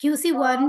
QC1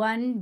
1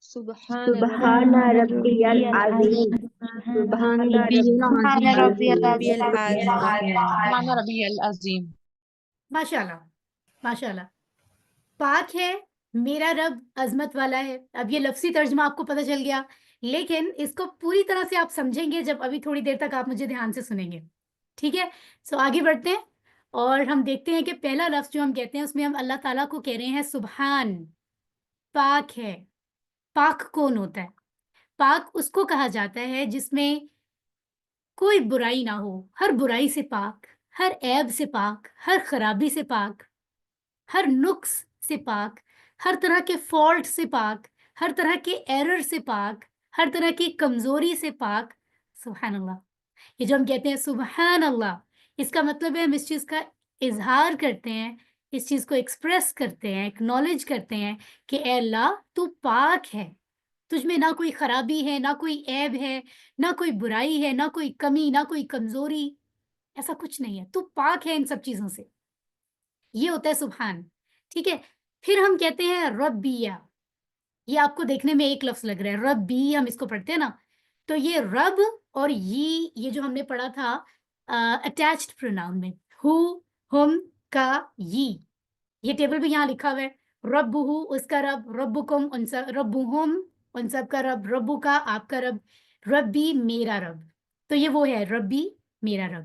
سبحان سبحان ربی ربی العظیم سبحان سبحان ربی ربی العظیم سبحان ربی العظیم. ماشاءاللہ ماشاءاللہ. پاک ہے میرا رب، عظمت والا ہے. اب یہ لفظی ترجمہ آپ کو پتہ چل گیا، لیکن اس کو پوری طرح سے آپ سمجھیں گے جب ابھی تھوڑی دیر تک آپ مجھے دھیان سے سنیں گے. ٹھیک ہے، سو آگے بڑھتے ہیں اور ہم دیکھتے ہیں کہ پہلا لفظ جو ہم کہتے ہیں اس میں ہم اللہ تعالیٰ کو کہہ رہے ہیں سبحان. پاک ہے. پاک کون ہوتا ہے؟ پاک اس کو کہا جاتا ہے جس میں کوئی برائی نہ ہو، ہر برائی سے پاک، ہر عیب سے پاک، ہر خرابی سے پاک، ہر نقص سے پاک، ہر طرح کے فالٹ سے پاک، ہر طرح کے ایرر سے پاک، ہر طرح کی کمزوری سے پاک. سبحان اللہ. یہ جو ہم کہتے ہیں سبحان اللہ، اس کا مطلب ہے ہم اس چیز کا اظہار کرتے ہیں، اس چیز کو ایکسپریس کرتے ہیں، اکنالج کرتے ہیں کہ اے اللہ تو پاک ہے، تجھ میں نہ کوئی خرابی ہے، نہ کوئی عیب ہے، نہ کوئی برائی ہے، نہ کوئی کمی، نہ کوئی کمزوری، ایسا کچھ نہیں ہے، تو پاک ہے ان سب چیزوں سے. یہ ہوتا ہے سبحان. ٹھیک ہے، پھر ہم کہتے ہیں ربیہ. یہ آپ کو دیکھنے میں ایک لفظ لگ رہا ہے، ربی ہم اس کو پڑھتے ہیں نا، تو یہ رب اور یہ جو ہم نے پڑھا تھا اٹیچڈ پروناؤن میں، ہو، ہم، کا، یہ ٹیبل بھی یہاں لکھا ہوا ہے. رب ہو اس کا رب، ربکم ان سب، ربہم ان سب کا رب، ربو کا آپ کا رب، ربی میرا رب. تو یہ وہ ہے ربی میرا رب.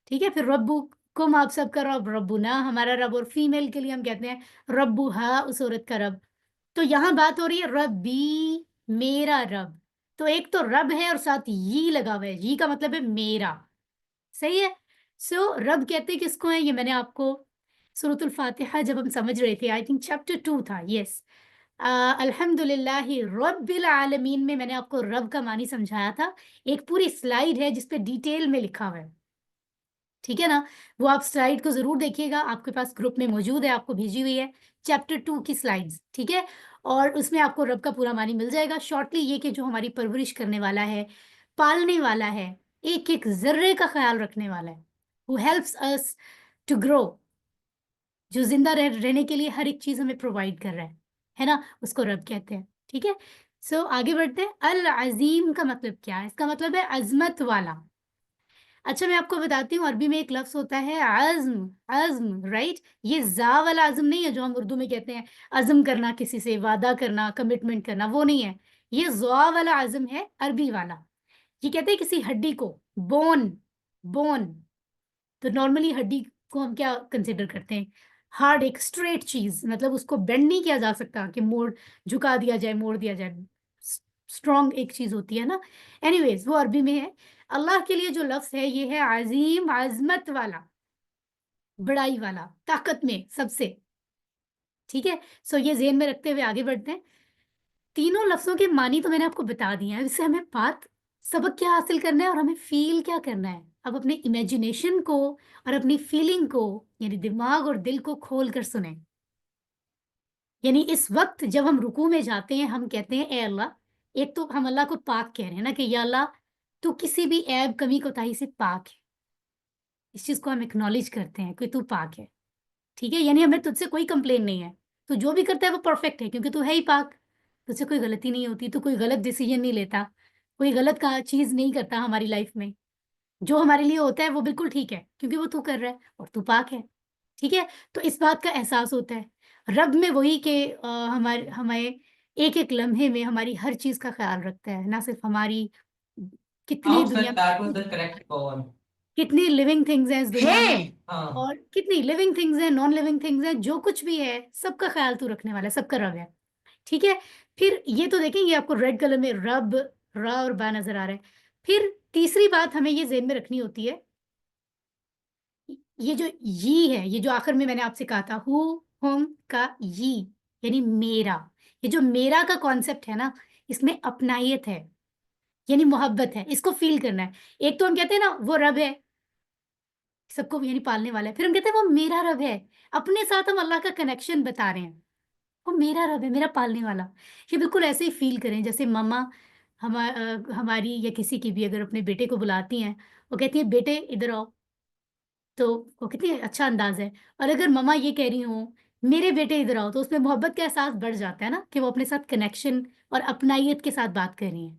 ٹھیک ہے، پھر ربو کم آپ سب کا رب، ربنا ہمارا رب، اور فیمیل کے لیے ہم کہتے ہیں ربوہا اس عورت کا رب. تو یہاں بات ہو رہی ہے ربی میرا رب. تو ایک تو رب ہے اور ساتھ یہ لگا ہوا ہے، یہ کا مطلب ہے میرا. صحیح ہے. سو رب کہتے ہیں کس کو ہے؟ یہ میں نے آپ کو سورۃ الفاتحہ جب ہم سمجھ رہے تھے، آئی تھنک چیپٹر 2 تھا، یس، الحمد للہ رب العالمین میں نے آپ کو رب کا معنی سمجھایا تھا. ایک پوری سلائیڈ ہے جس پہ ڈیٹیل میں لکھا ہوا ہے. ٹھیک ہے نا، وہ آپ سلائیڈ کو ضرور دیکھیے گا، آپ کے پاس گروپ میں موجود ہے، آپ کو بھیجی ہوئی ہے چیپٹر 2 کی سلائیڈز. ٹھیک ہے، اور اس میں آپ کو رب کا پورا معنی مل جائے گا. شارٹلی یہ کہ جو ہماری پرورش کرنے والا ہے، پالنے والا ہے، ایک ایک ذرے کا خیال رکھنے والا ہے، who helps us to grow، جو زندہ رہنے کے لیے ہر ایک چیز ہمیں پرووائڈ کر رہا ہے نا، اس کو رب کہتے ہیں. ٹھیک ہے، سو آگے بڑھتے ہیں. العظیم کا مطلب کیا ہے؟ اس کا مطلب ہے عظمت والا. اچھا میں آپ کو بتاتی ہوں، عربی میں ایک لفظ ہوتا ہے عزم. عزم، رائٹ؟ یہ زا والا عزم نہیں ہے جو ہم اردو میں کہتے ہیں عزم کرنا، کسی سے وعدہ کرنا، کمٹمنٹ کرنا، وہ نہیں ہے. یہ زوا والا عزم ہے، عربی والا. یہ کہتے ہیں کسی ہڈی کو، بون. بون تو نارملی ہڈی کو ہم کیا کنسیڈر کرتے ہیں؟ ہارڈ، ایک اسٹریٹ چیز، مطلب اس کو بینڈ نہیں کیا جا سکتا کہ موڑ جھکا دیا جائے، موڑ دیا جائے. اسٹرانگ ایک چیز ہوتی ہے نا. اینی ویز وہ عربی میں ہے. اللہ کے لیے جو لفظ ہے یہ ہے عظیم، عظمت والا، بڑائی والا، طاقت میں سب سے. ٹھیک ہے، سو یہ ذہن میں رکھتے ہوئے آگے بڑھتے ہیں. تینوں لفظوں کے معنی تو میں نے آپ کو بتا دیے ہیں. اس سے ہمیں بات، سبق کیا حاصل کرنا ہے اور ہمیں فیل کیا کرنا ہے. اب اپنے امیجنیشن کو اور اپنی فیلنگ کو، یعنی دماغ اور دل کو کھول کر سنیں. یعنی اس وقت جب ہم رکوع میں جاتے ہیں ہم کہتے ہیں اے اللہ، ایک تو ہم اللہ کو پاک کہہ رہے ہیں نا کہ یا اللہ تو کسی بھی عیب، کمی، کوتاہی سے پاک ہے. اس چیز کو ہم اکنالج کرتے ہیں کہ تو پاک ہے. ٹھیک ہے، یعنی ہمیں تجھ سے کوئی کمپلین نہیں ہے، تو جو بھی کرتا ہے وہ پرفیکٹ ہے کیونکہ تو ہے ہی پاک. تجھ سے کوئی غلطی نہیں ہوتی، تو کوئی غلط ڈیسیجن نہیں لیتا، کوئی غلط چیز نہیں کرتا ہماری لائف میں. جو ہمارے لیے ہوتا ہے وہ بالکل ٹھیک ہے کیونکہ وہ تو کر رہا ہے اور تو پاک ہے. ٹھیک ہے، تو اس بات کا احساس ہوتا ہے. رب میں وہی کہ ہمیں ایک ایک لمحے میں ہماری ہر چیز کا خیال رکھتا ہے، نہ صرف ہماری، کتنی دنیا کتنی لیونگ تھنگز ہیں اس دنیا میں، اور کتنی لیونگ تھنگز ہیں، نان لیونگ تھنگز ہیں، جو کچھ بھی ہے سب کا خیال تو رکھنے والا ہے، سب کا رب ہے. ٹھیک ہے، پھر یہ تو دیکھیں، یہ آپ کو ریڈ کلر میں رب، را اور با نظر آ رہا ہے. پھر تیسری بات ہمیں یہ ذہن میں رکھنی ہوتی ہے، یہ جو ہے، یہ جو آخر میں نے آپ سے کہا تھا ہو، ہم، کا، یعنی میرا. یہ جو میرا کا کانسیپٹ ہے نا، اس میں اپنائیت ہے، یعنی محبت ہے. اس کو فیل کرنا ہے. ایک تو ہم کہتے ہیں نا وہ رب ہے، سب کو یعنی پالنے والا ہے. پھر ہم کہتے ہیں وہ میرا رب ہے، اپنے ساتھ ہم اللہ کا کنیکشن بتا رہے ہیں. وہ میرا رب ہے، میرا پالنے والا. یہ بالکل ایسے ہی فیل کریں جیسے ماما ہماری یا کسی کی بھی اگر اپنے بیٹے کو بلاتی ہیں، وہ کہتی ہیں بیٹے ادھر آؤ، تو وہ کتنی اچھا انداز ہے. اور اگر ماما یہ کہہ رہی ہوں میرے بیٹے ادھر آؤ، تو اس میں محبت کا احساس بڑھ جاتا ہے نا، کہ وہ اپنے ساتھ کنیکشن اور اپنائیت کے ساتھ بات کر رہی ہیں،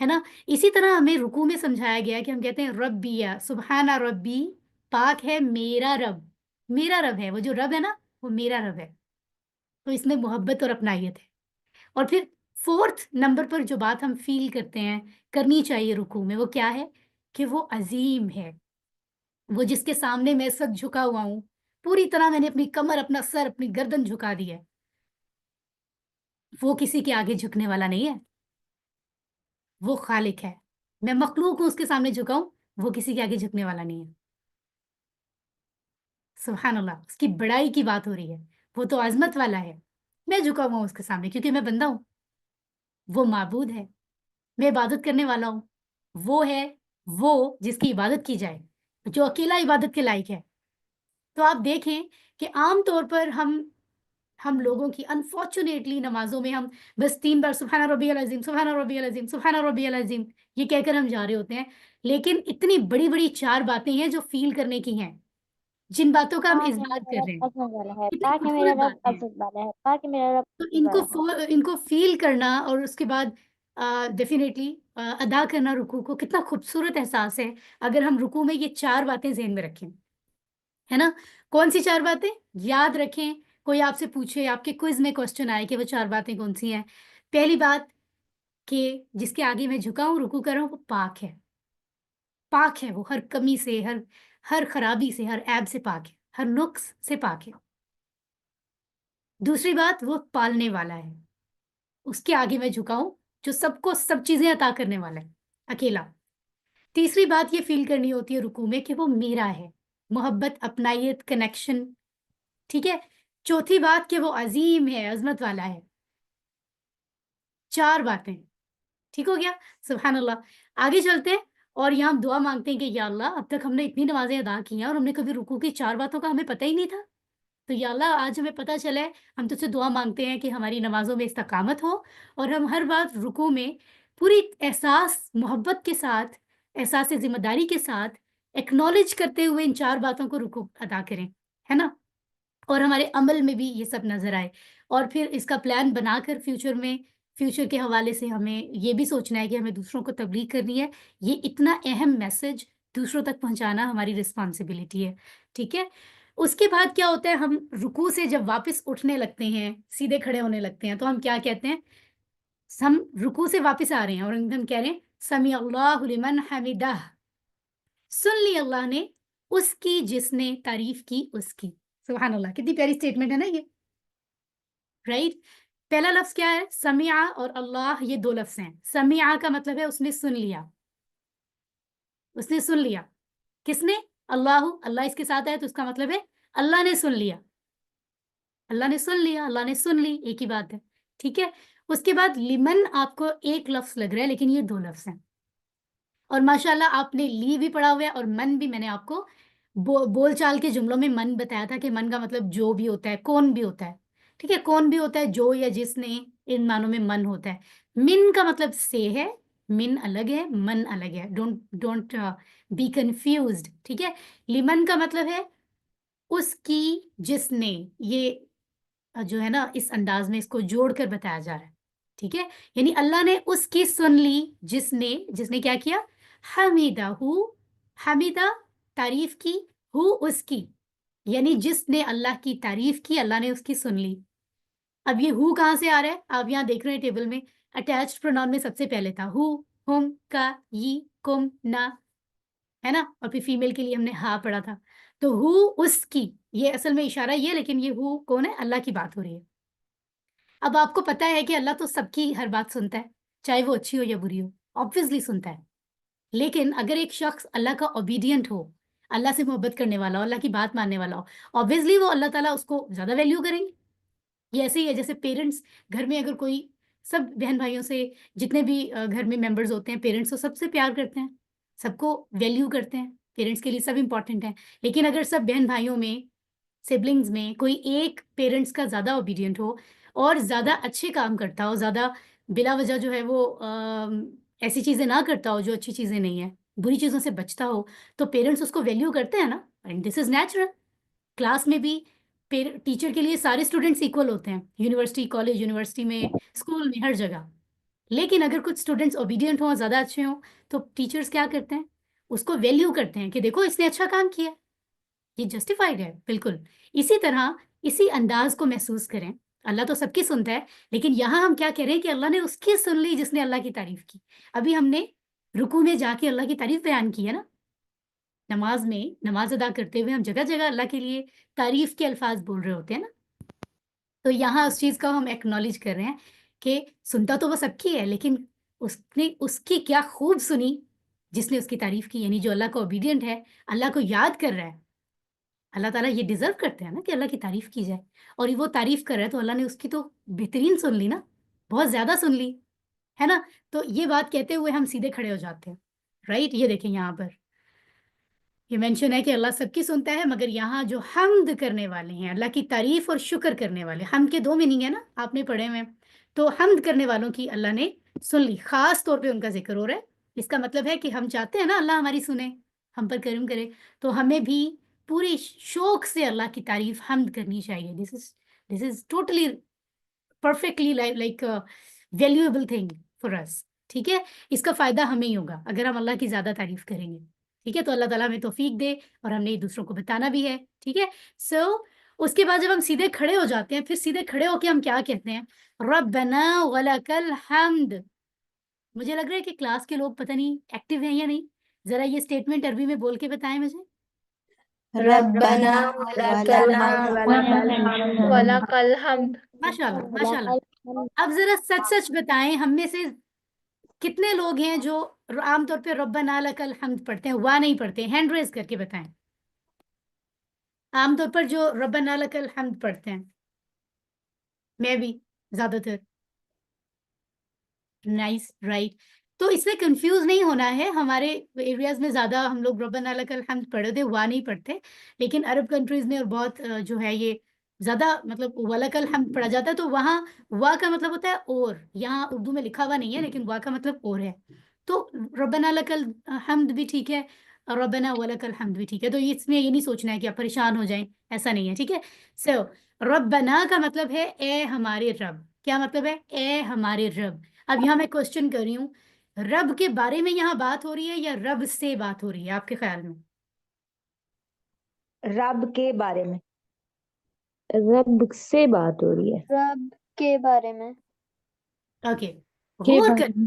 ہے نا. اسی طرح ہمیں رکوع میں سمجھایا گیا کہ ہم کہتے ہیں ربی سبحانہ ربی، پاک ہے میرا رب. میرا رب ہے، وہ جو رب ہے نا وہ میرا رب ہے. تو اس میں محبت اور اپنائیت ہے. اور پھر فورتھ نمبر پر جو بات ہم فیل کرتے ہیں کرنی چاہیے رکوع میں، وہ کیا ہے کہ وہ عظیم ہے. وہ جس کے سامنے میں اس وقت جھکا ہوا ہوں، پوری طرح میں نے اپنی کمر، اپنا سر، اپنی گردن جھکا دی ہے، وہ کسی کے آگے جھکنے والا نہیں ہے. وہ خالق ہے. میں مخلوق ہوں، اس کے سامنے جھکاؤں، وہ کسی کے آگے جھکنے والا نہیں ہے. سبحان اللہ، اس کی بڑائی کی بات ہو رہی ہے. وہ تو عظمت والا ہے، میں جھکا ہوا ہوں اس کے سامنے کیونکہ میں بندہ ہوں. وہ معبود ہے، میں عبادت کرنے والا ہوں. وہ ہے وہ جس کی عبادت کی جائے، جو اکیلا عبادت کے لائق ہے. تو آپ دیکھیں کہ عام طور پر ہم لوگوں کی انفارچونیٹلی نمازوں میں ہم بس 3 بار سبحان ربی العظیم، سبحان ربی العظیم، سبحان ربی العظیم یہ کہہ کر ہم جا رہے ہوتے ہیں. لیکن اتنی بڑی بڑی 4 باتیں ہیں جو فیل کرنے کی ہیں، جن باتوں کا ہم پاک ہے اظہار میرا کر رب رہے ہیں. عظمت والا ہے، کتنی پاک ہے میرا خوبصورت رب باتیں ہیں. عظمت والا ہے، پاک ہے میرا رب تو عظمت والا ہے. ان کو فیل کرنا اور اس کے بعد ڈیفینیٹلی ادا کرنا رکوع کو کتنا خوبصورت احساس ہے اگر ہم رکوع میں یہ 4 باتیں ذہن میں رکھیں، ہے نا. کون سی 4 باتیں یاد رکھیں؟ کوئی آپ سے پوچھے، آپ کے کوئز میں کوسچن آئے کہ وہ 4 باتیں کون سی ہیں. پہلی بات کہ جس کے آگے میں جھکا ہوں، رکوع کر رہا ہوں، وہ پاک ہے. پاک ہے، وہ ہر کمی سے، ہر خرابی سے، ہر عیب سے پاک ہے، ہر نقص سے پاک ہے. دوسری بات، وہ پالنے والا ہے. اس کے آگے میں جھکاؤں جو سب کو سب چیزیں عطا کرنے والا ہے، اکیلا. تیسری بات یہ فیل کرنی ہوتی ہے رکوع میں کہ وہ میرا ہے. محبت، اپنائیت، کنیکشن. ٹھیک ہے. چوتھی بات کہ وہ عظیم ہے، عظمت والا ہے. 4 باتیں. ٹھیک ہو گیا. سبحان اللہ. آگے چلتے ہیں اور یہاں ہم دعا مانگتے ہیں کہ یا اللہ اب تک ہم نے اتنی نمازیں ادا کی ہیں اور ہم نے کبھی رکوع کی 4 باتوں کا ہمیں پتہ ہی نہیں تھا. تو یا اللہ آج ہمیں پتہ چلا ہے، ہم تجھ سے دعا مانگتے ہیں کہ ہماری نمازوں میں استقامت ہو اور ہم ہر بات رکوع میں پوری احساس محبت کے ساتھ، احساس ذمہ داری کے ساتھ ایکنالج کرتے ہوئے ان 4 باتوں کو رکوع ادا کریں، ہے نا. اور ہمارے عمل میں بھی یہ سب نظر آئے. اور پھر اس کا پلان بنا کر فیوچر کے حوالے سے ہمیں یہ بھی سوچنا ہے کہ ہمیں دوسروں کو تبلیغ کرنی ہے. یہ اتنا اہم میسج دوسروں تک پہنچانا ہماری رسپانسبلٹی ہے. ٹھیک ہے. اس کے بعد کیا ہوتا ہے، ہم رکوع سے جب واپس اٹھنے لگتے ہیں، سیدھے کھڑے ہونے لگتے ہیں، تو ہم کیا کہتے ہیں؟ ہم رکوع سے واپس آ رہے ہیں اور ہم کہہ رہے ہیں سمیع اللہ لمن حمدہ. سن لی اللہ نے اس کی جس نے تعریف کی اس کی. سبحان اللہ، کتنی پیاری اسٹیٹمنٹ ہے نا یہ. رائٹ. پہلا لفظ کیا ہے؟ سمیع اور اللہ، یہ 2 لفظ ہیں. سمیع کا مطلب ہے اس نے سن لیا. اس نے سن لیا. کس نے؟ اللہ اس کے ساتھ ہے تو اس کا مطلب ہے اللہ نے سن لیا. اللہ نے سن لیا، اللہ نے سن لی، ایک ہی بات ہے. ٹھیک ہے. اس کے بعد لمن آپ کو ایک لفظ لگ رہا ہے لیکن یہ 2 لفظ ہیں. اور ماشاءاللہ آپ نے لی بھی پڑھا ہوا ہے اور من بھی. میں نے آپ کو بول چال کے جملوں میں من بتایا تھا کہ من کا مطلب جو بھی ہوتا ہے، کون بھی ہوتا ہے. ٹھیک ہے. کون بھی ہوتا ہے، جو یا جس نے، ان معنوں میں من ہوتا ہے. من کا مطلب سے ہے، من الگ ہے، من الگ ہے. Don't be confused. ٹھیک ہے. لمن کا مطلب ہے اس کی جس نے. یہ جو ہے نا اس انداز میں اس کو جوڑ کر بتایا جا رہا ہے. ٹھیک ہے. یعنی اللہ نے اس کی سن لی جس نے کیا کیا؟ حمیدہ. حمیدہ تعریف کی، اس کی، یعنی جس نے اللہ کی تعریف کی، اللہ نے اس کی سن لی. اب یہ کہاں سے آ رہا ہے؟ آپ یہاں دیکھ رہے ہیں ٹیبل میں اٹیچڈ پروناؤن میں سب سے پہلے تھا ہم، کا، ی، کم، نا، ہے نا. اور پھر فیمیل کے لیے ہم نے ہا پڑھا تھا. تو اس کی، یہ اصل میں اشارہ یہ، لیکن یہ کون ہے؟ اللہ کی بات ہو رہی ہے. اب آپ کو پتا ہے کہ اللہ تو سب کی ہر بات سنتا ہے، چاہے وہ اچھی ہو یا بری ہو، آبویسلی سنتا ہے. لیکن اگر ایک شخص اللہ کا اوبیڈینٹ ہو، اللہ سے محبت کرنے والا ہو، اللہ کی بات ماننے والا ہو، آبویسلی وہ اللہ تعالیٰ اس کو زیادہ ویلیو کریں گے. یہ ایسے ہی ہے جیسے پیرنٹس گھر میں، اگر کوئی، سب بہن بھائیوں سے، جتنے بھی گھر میں ممبرز ہوتے ہیں، پیرنٹس کو سب سے پیار کرتے ہیں، سب کو ویلیو کرتے ہیں. پیرنٹس کے لیے سب امپورٹنٹ ہیں. لیکن اگر سب بہن بھائیوں میں، سبلنگز میں کوئی ایک پیرنٹس کا زیادہ اوبیڈینٹ ہو اور زیادہ اچھے کام کرتا ہو، زیادہ بلا وجہ جو ہے وہ ایسی چیزیں نہ کرتا ہو جو اچھی چیزیں نہیں ہیں، بری چیزوں سے بچتا ہو، تو پیرنٹس اس کو ویلیو کرتے ہیں نا. And this is natural. Class میں بھی ٹیچر کے لیے سارے اسٹوڈنٹس ایکول ہوتے ہیں، یونیورسٹی، کالج، یونیورسٹی میں، اسکول میں، ہر جگہ. لیکن اگر کچھ اسٹوڈنٹس اوبیڈینٹ ہوں اور زیادہ اچھے ہوں تو ٹیچرس کیا کرتے ہیں؟ اس کو ویلیو کرتے ہیں کہ دیکھو اس نے اچھا کام کیا، یہ جسٹیفائڈ ہے بالکل. اسی طرح اسی انداز کو محسوس کریں. اللہ تو سب کی سنتا ہے، لیکن یہاں ہم کیا کہہ رہے ہیں کہ اللہ نے اس کی سن لی جس نے اللہ کی تعریف کی. ابھی ہم نے رکوع میں جا کے اللہ کی تعریف بیان کی ہے نا، نماز میں نماز ادا کرتے ہوئے ہم جگہ جگہ اللہ کے لیے تعریف کے الفاظ بول رہے ہوتے ہیں نا. تو یہاں اس چیز کا ہم ایکنالج کر رہے ہیں کہ سنتا تو وہ سب کی ہے، لیکن اس نے اس کی کیا خوب سنی جس نے اس کی تعریف کی، یعنی جو اللہ کا اوبیڈینٹ ہے، اللہ کو یاد کر رہا ہے. اللہ تعالیٰ یہ ڈیزرو کرتے ہیں نا کہ اللہ کی تعریف کی جائے، اور وہ تعریف کر رہا ہے تو اللہ نے اس کی تو بہترین سن لی نا، بہت زیادہ سن لی ہے نا. تو یہ بات کہتے ہوئے ہم سیدھے کھڑے ہو جاتے ہیں، رائٹ. یہ دیکھیں یہاں پر یہ مینشن ہے کہ اللہ سب کی سنتا ہے، مگر یہاں جو حمد کرنے والے ہیں، اللہ کی تعریف اور شکر کرنے والے، حمد کے دو میننگ ہے نا، آپ نے پڑھے ہوئے. تو حمد کرنے والوں کی اللہ نے سن لی، خاص طور پہ ان کا ذکر ہو رہا ہے. اس کا مطلب ہے کہ ہم چاہتے ہیں نا اللہ ہماری سنے، ہم پر کرم کرے، تو ہمیں بھی پوری شوق سے اللہ کی تعریف حمد کرنی چاہیے. This is totally perfectly like valuable thing for us. ٹھیک ہے، اس کا فائدہ ہمیں ہی ہوگا اگر ہم اللہ کی زیادہ تعریف کریں گے. ٹھیک ہے، تو اللہ تعالیٰ ہمیں توفیق دے، اور ہم نے دوسروں کو بتانا بھی ہے. ٹھیک ہے. سو اس کے بعد جب ہم سیدھے کھڑے ہو جاتے ہیں، پھر سیدھے کھڑے ہو کے ہم کیا کہتے ہیں؟ ربنا ولک الحمد. مجھے لگ رہا ہے کہ کلاس کے لوگ پتہ نہیں ایکٹیو ہیں یا نہیں، ذرا یہ اسٹیٹمنٹ عربی میں بول کے بتائیں مجھے. ربنا ولک الحمد ولک الحمد. ماشاء اللہ ماشاء اللہ. اب ذرا سچ سچ بتائیں، ہم میں سے کتنے لوگ ہیں جو عام طور پہ ربنا لک الحمد پڑھتے ہیں، وا نہیں پڑھتے؟ ہینڈ ریز کر کے بتائیں. عام طور پر جو ربنا لک الحمد پڑھتے ہیں، میں بھی زیادہ تر. Nice, right. تو اس میں کنفیوز نہیں ہونا ہے، ہمارے ایریاز میں زیادہ ہم لوگ ربنا لک الحمد پڑھے تھے، وا نہیں پڑھتے. لیکن عرب کنٹریز میں اور بہت جو ہے یہ زیادہ مطلب ولک الحمد پڑھا جاتا ہے، تو وہاں وا کا مطلب ہوتا ہے اور. یہاں اردو میں لکھا ہوا نہیں ہے، لیکن وا کا مطلب اور ہے. تو ربنا لک الحمد بھی ٹھیک ہے اور ربنا ولک الحمد بھی ٹھیک ہے. تو اس میں یہ نہیں سوچنا ہے کہ آپ پریشان ہو جائیں، ایسا نہیں ہے. ٹھیک ہے. سو ربنا کا مطلب ہے اے ہمارے رب. کیا مطلب ہے؟ اے ہمارے رب. اب یہاں میں کوشچن کر رہی ہوں، رب کے بارے میں یہاں بات ہو رہی ہے یا رب سے بات ہو رہی ہے آپ کے خیال میں؟ رب کے بارے میں. رب سے بات ہو رہی ہے. رب کے بارے میں. اوکے، غور کر.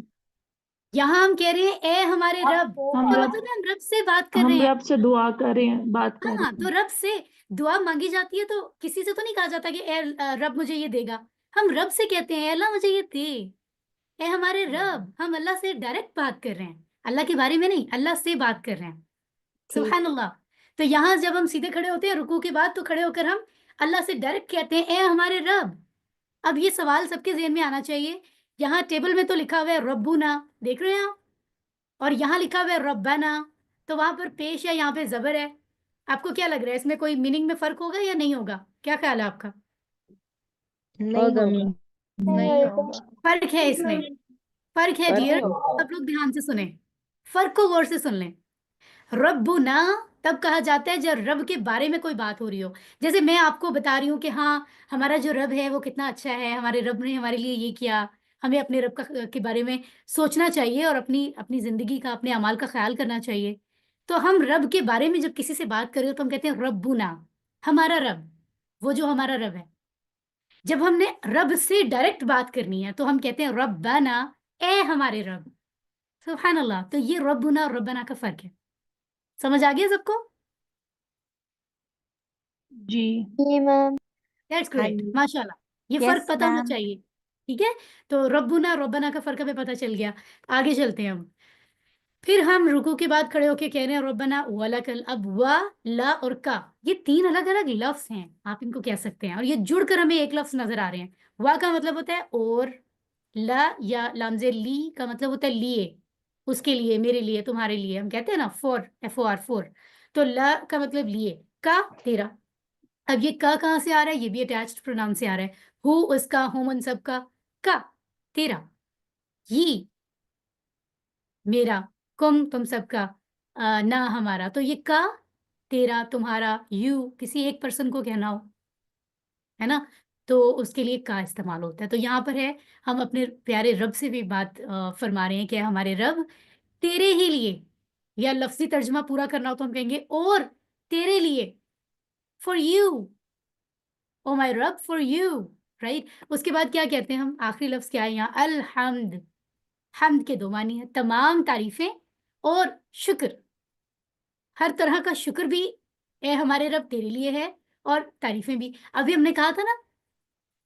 یہاں ہم کہہ رہے ہیں اے ہمارے رب، ہم تو رب مطلب ہم رب سے بات کر رہے ہم ہیں. رب سے دعا کر رہے ہیں، بات کر ہاں، رہے تو ہیں. رب سے دعا مانگی جاتی ہے، تو کسی سے تو نہیں کہا جاتا کہ اے رب مجھے یہ دے گا. ہم رب سے کہتے ہیں اے اللہ مجھے یہ دے. اے ہمارے رب، ہم اللہ سے ڈائریکٹ بات کر رہے ہیں، اللہ کے بارے میں نہیں، اللہ سے بات کر رہے ہیں. سبحان اللہ. تو یہاں جب ہم سیدھے کھڑے ہوتے ہیں رکوع کے بعد، تو کھڑے ہو کر ہم اللہ سے ڈائریکٹ کہتے ہیں اے ہمارے رب. اب یہ سوال سب کے ذہن میں آنا چاہیے، یہاں ٹیبل میں تو لکھا ہوا ہے ربنا، دیکھ رہے ہیں آپ، اور یہاں لکھا ہوا ہے ربنا. تو وہاں پر پیش ہے، یہاں پہ زبر ہے. آپ کو کیا لگ رہا ہے اس میں کوئی میننگ میں فرق ہوگا یا نہیں ہوگا؟ کیا خیال ہے آپ کا؟ نہیں ہوگا. نہیں ہوگا. فرق ہے اس میں، فرق ہے ڈیئر. سب لوگ دھیان سے سنیں، فرق کو غور سے سن لیں. ربنا تب کہا جاتا ہے جب رب کے بارے میں کوئی بات ہو رہی ہو. جیسے میں آپ کو بتا رہی ہوں کہ ہاں ہمارا جو رب ہے وہ کتنا اچھا ہے، ہمارے رب نے ہمارے لیے یہ کیا، ہمیں اپنے رب کے بارے میں سوچنا چاہیے اور اپنی زندگی کا، اپنے اعمال کا خیال کرنا چاہیے. تو ہم رب کے بارے میں جب کسی سے بات کر رہے ہو تو ہم کہتے ہیں ربنا، ہمارا رب، وہ جو ہمارا رب ہے. جب ہم نے رب سے ڈائریکٹ بات کرنی ہے تو ہم کہتے ہیں ربنا، اے ہمارے رب. سبحان اللہ. تو یہ ربنا اور ربنا کا فرق ہے. سمجھ آ گیا سب کو؟ جی. جی میم. دیٹس گریٹ، ماشاء اللہ. یہ Yes, فرق پتہ ہونا ma'am. چاہیے. ٹھیک ہے. تو ربنا ربنا کا فرق ہمیں پتہ چل گیا. آگے چلتے ہیں ہم. پھر ہم رکوع کے بعد کھڑے ہو کے کہہ رہے ہیں ربنا ولکل. اب وا، لا اور کا، یہ تین الگ الگ لفظ ہیں، آپ ان کو کہہ سکتے ہیں، اور یہ جڑ کر ہمیں ایک لفظ نظر آ رہے ہیں. وا کا مطلب ہوتا ہے اور، لا یا لامز لی کا مطلب ہوتا ہے لیے، اس کے لیے، میرے لیے، تمہارے لیے. ہم کہتے ہیں نا four, F O R, four. تو لا کا مطلب لیے، کا تیرا. اب یہ کا کہاں سے آ رہا ہے؟ یہ بھی اٹیچڈ پروناؤن سے آ رہا ہے. ہو اس کا، ہم ان سب کا، کا تیرا، یہ میرا، کم تم سب کا، نہ ہمارا. تو یہ کا تیرا، تمہارا، یو کسی ایک پرسن کو کہنا ہو، ہے نا. تو اس کے لیے کا استعمال ہوتا ہے. تو یہاں پر ہے ہم اپنے پیارے رب سے بھی بات فرما رہے ہیں کہ ہمارے رب تیرے ہی لیے, یا لفظی ترجمہ پورا کرنا ہو تو ہم کہیں گے اور تیرے لیے, فار یو, او مائی رب فار یو, رائٹ. اس کے بعد کیا کہتے ہیں ہم, آخری لفظ کیا ہے یہاں, الحمد. حمد کے دو معنی ہیں, تمام تعریفیں اور شکر, ہر طرح کا شکر بھی اے ہمارے رب تیرے لیے ہے, اور تعریفیں بھی. ابھی ہم نے کہا تھا نا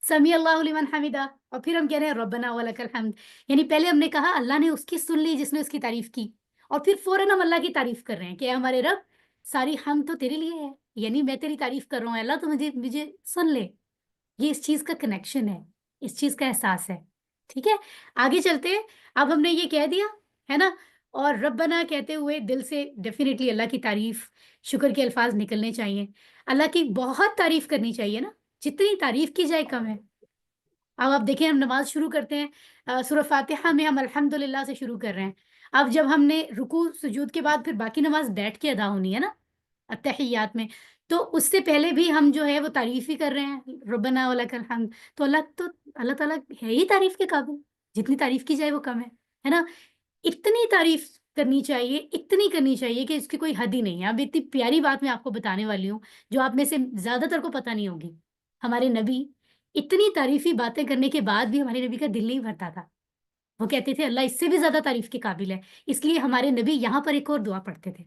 سمیع اللہ لمن حمدہ, اور پھر ہم کہہ رہے ہیں ربنا ولک الحمد, یعنی پہلے ہم نے کہا اللہ نے اس کی سن لی جس نے اس کی تعریف کی, اور پھر فوراً ہم اللہ کی تعریف کر رہے ہیں کہ اے ہمارے رب ساری حمد تو تیرے لیے ہے, یعنی میں تیری تعریف کر رہا ہوں اللہ, تو مجھے سن لے. یہ اس چیز کا کنیکشن ہے, اس چیز کا احساس ہے. ٹھیک ہے, آگے چلتے ہیں. اب ہم نے یہ کہہ دیا ہے نا, اور ربنا کہتے ہوئے دل سے ڈیفینیٹلی اللہ کی تعریف, شکر کے الفاظ نکلنے چاہیے. اللہ کی بہت تعریف کرنی چاہیے نا, جتنی تعریف کی جائے کم ہے. اب آپ دیکھیں ہم نماز شروع کرتے ہیں, سورہ فاتحہ میں ہم الحمدللہ سے شروع کر رہے ہیں. اب جب ہم نے رکوع سجود کے بعد پھر باقی نماز بیٹھ کے ادا ہونی ہے نا التحیات میں, تو اس سے پہلے بھی ہم جو ہے وہ تعریف ہی کر رہے ہیں, ربنا ولک الحمد. تو اللہ تعالیٰ ہے ہی تعریف کے قابل, جتنی تعریف کی جائے وہ کم ہے نا. اتنی تعریف کرنی چاہیے, اتنی کرنی چاہیے کہ اس کی کوئی حد ہی نہیں ہے. اب اتنی پیاری بات میں آپ کو بتانے والی ہوں جو آپ میں سے زیادہ تر کو پتہ نہیں ہوگی. ہمارے نبی اتنی تعریفی باتیں کرنے کے بعد بھی ہمارے نبی کا دل نہیں بھرتا تھا. وہ کہتے تھے اللہ اس سے بھی زیادہ تعریف کے قابل ہے, اس لیے ہمارے نبی یہاں پر ایک اور دعا پڑھتے تھے.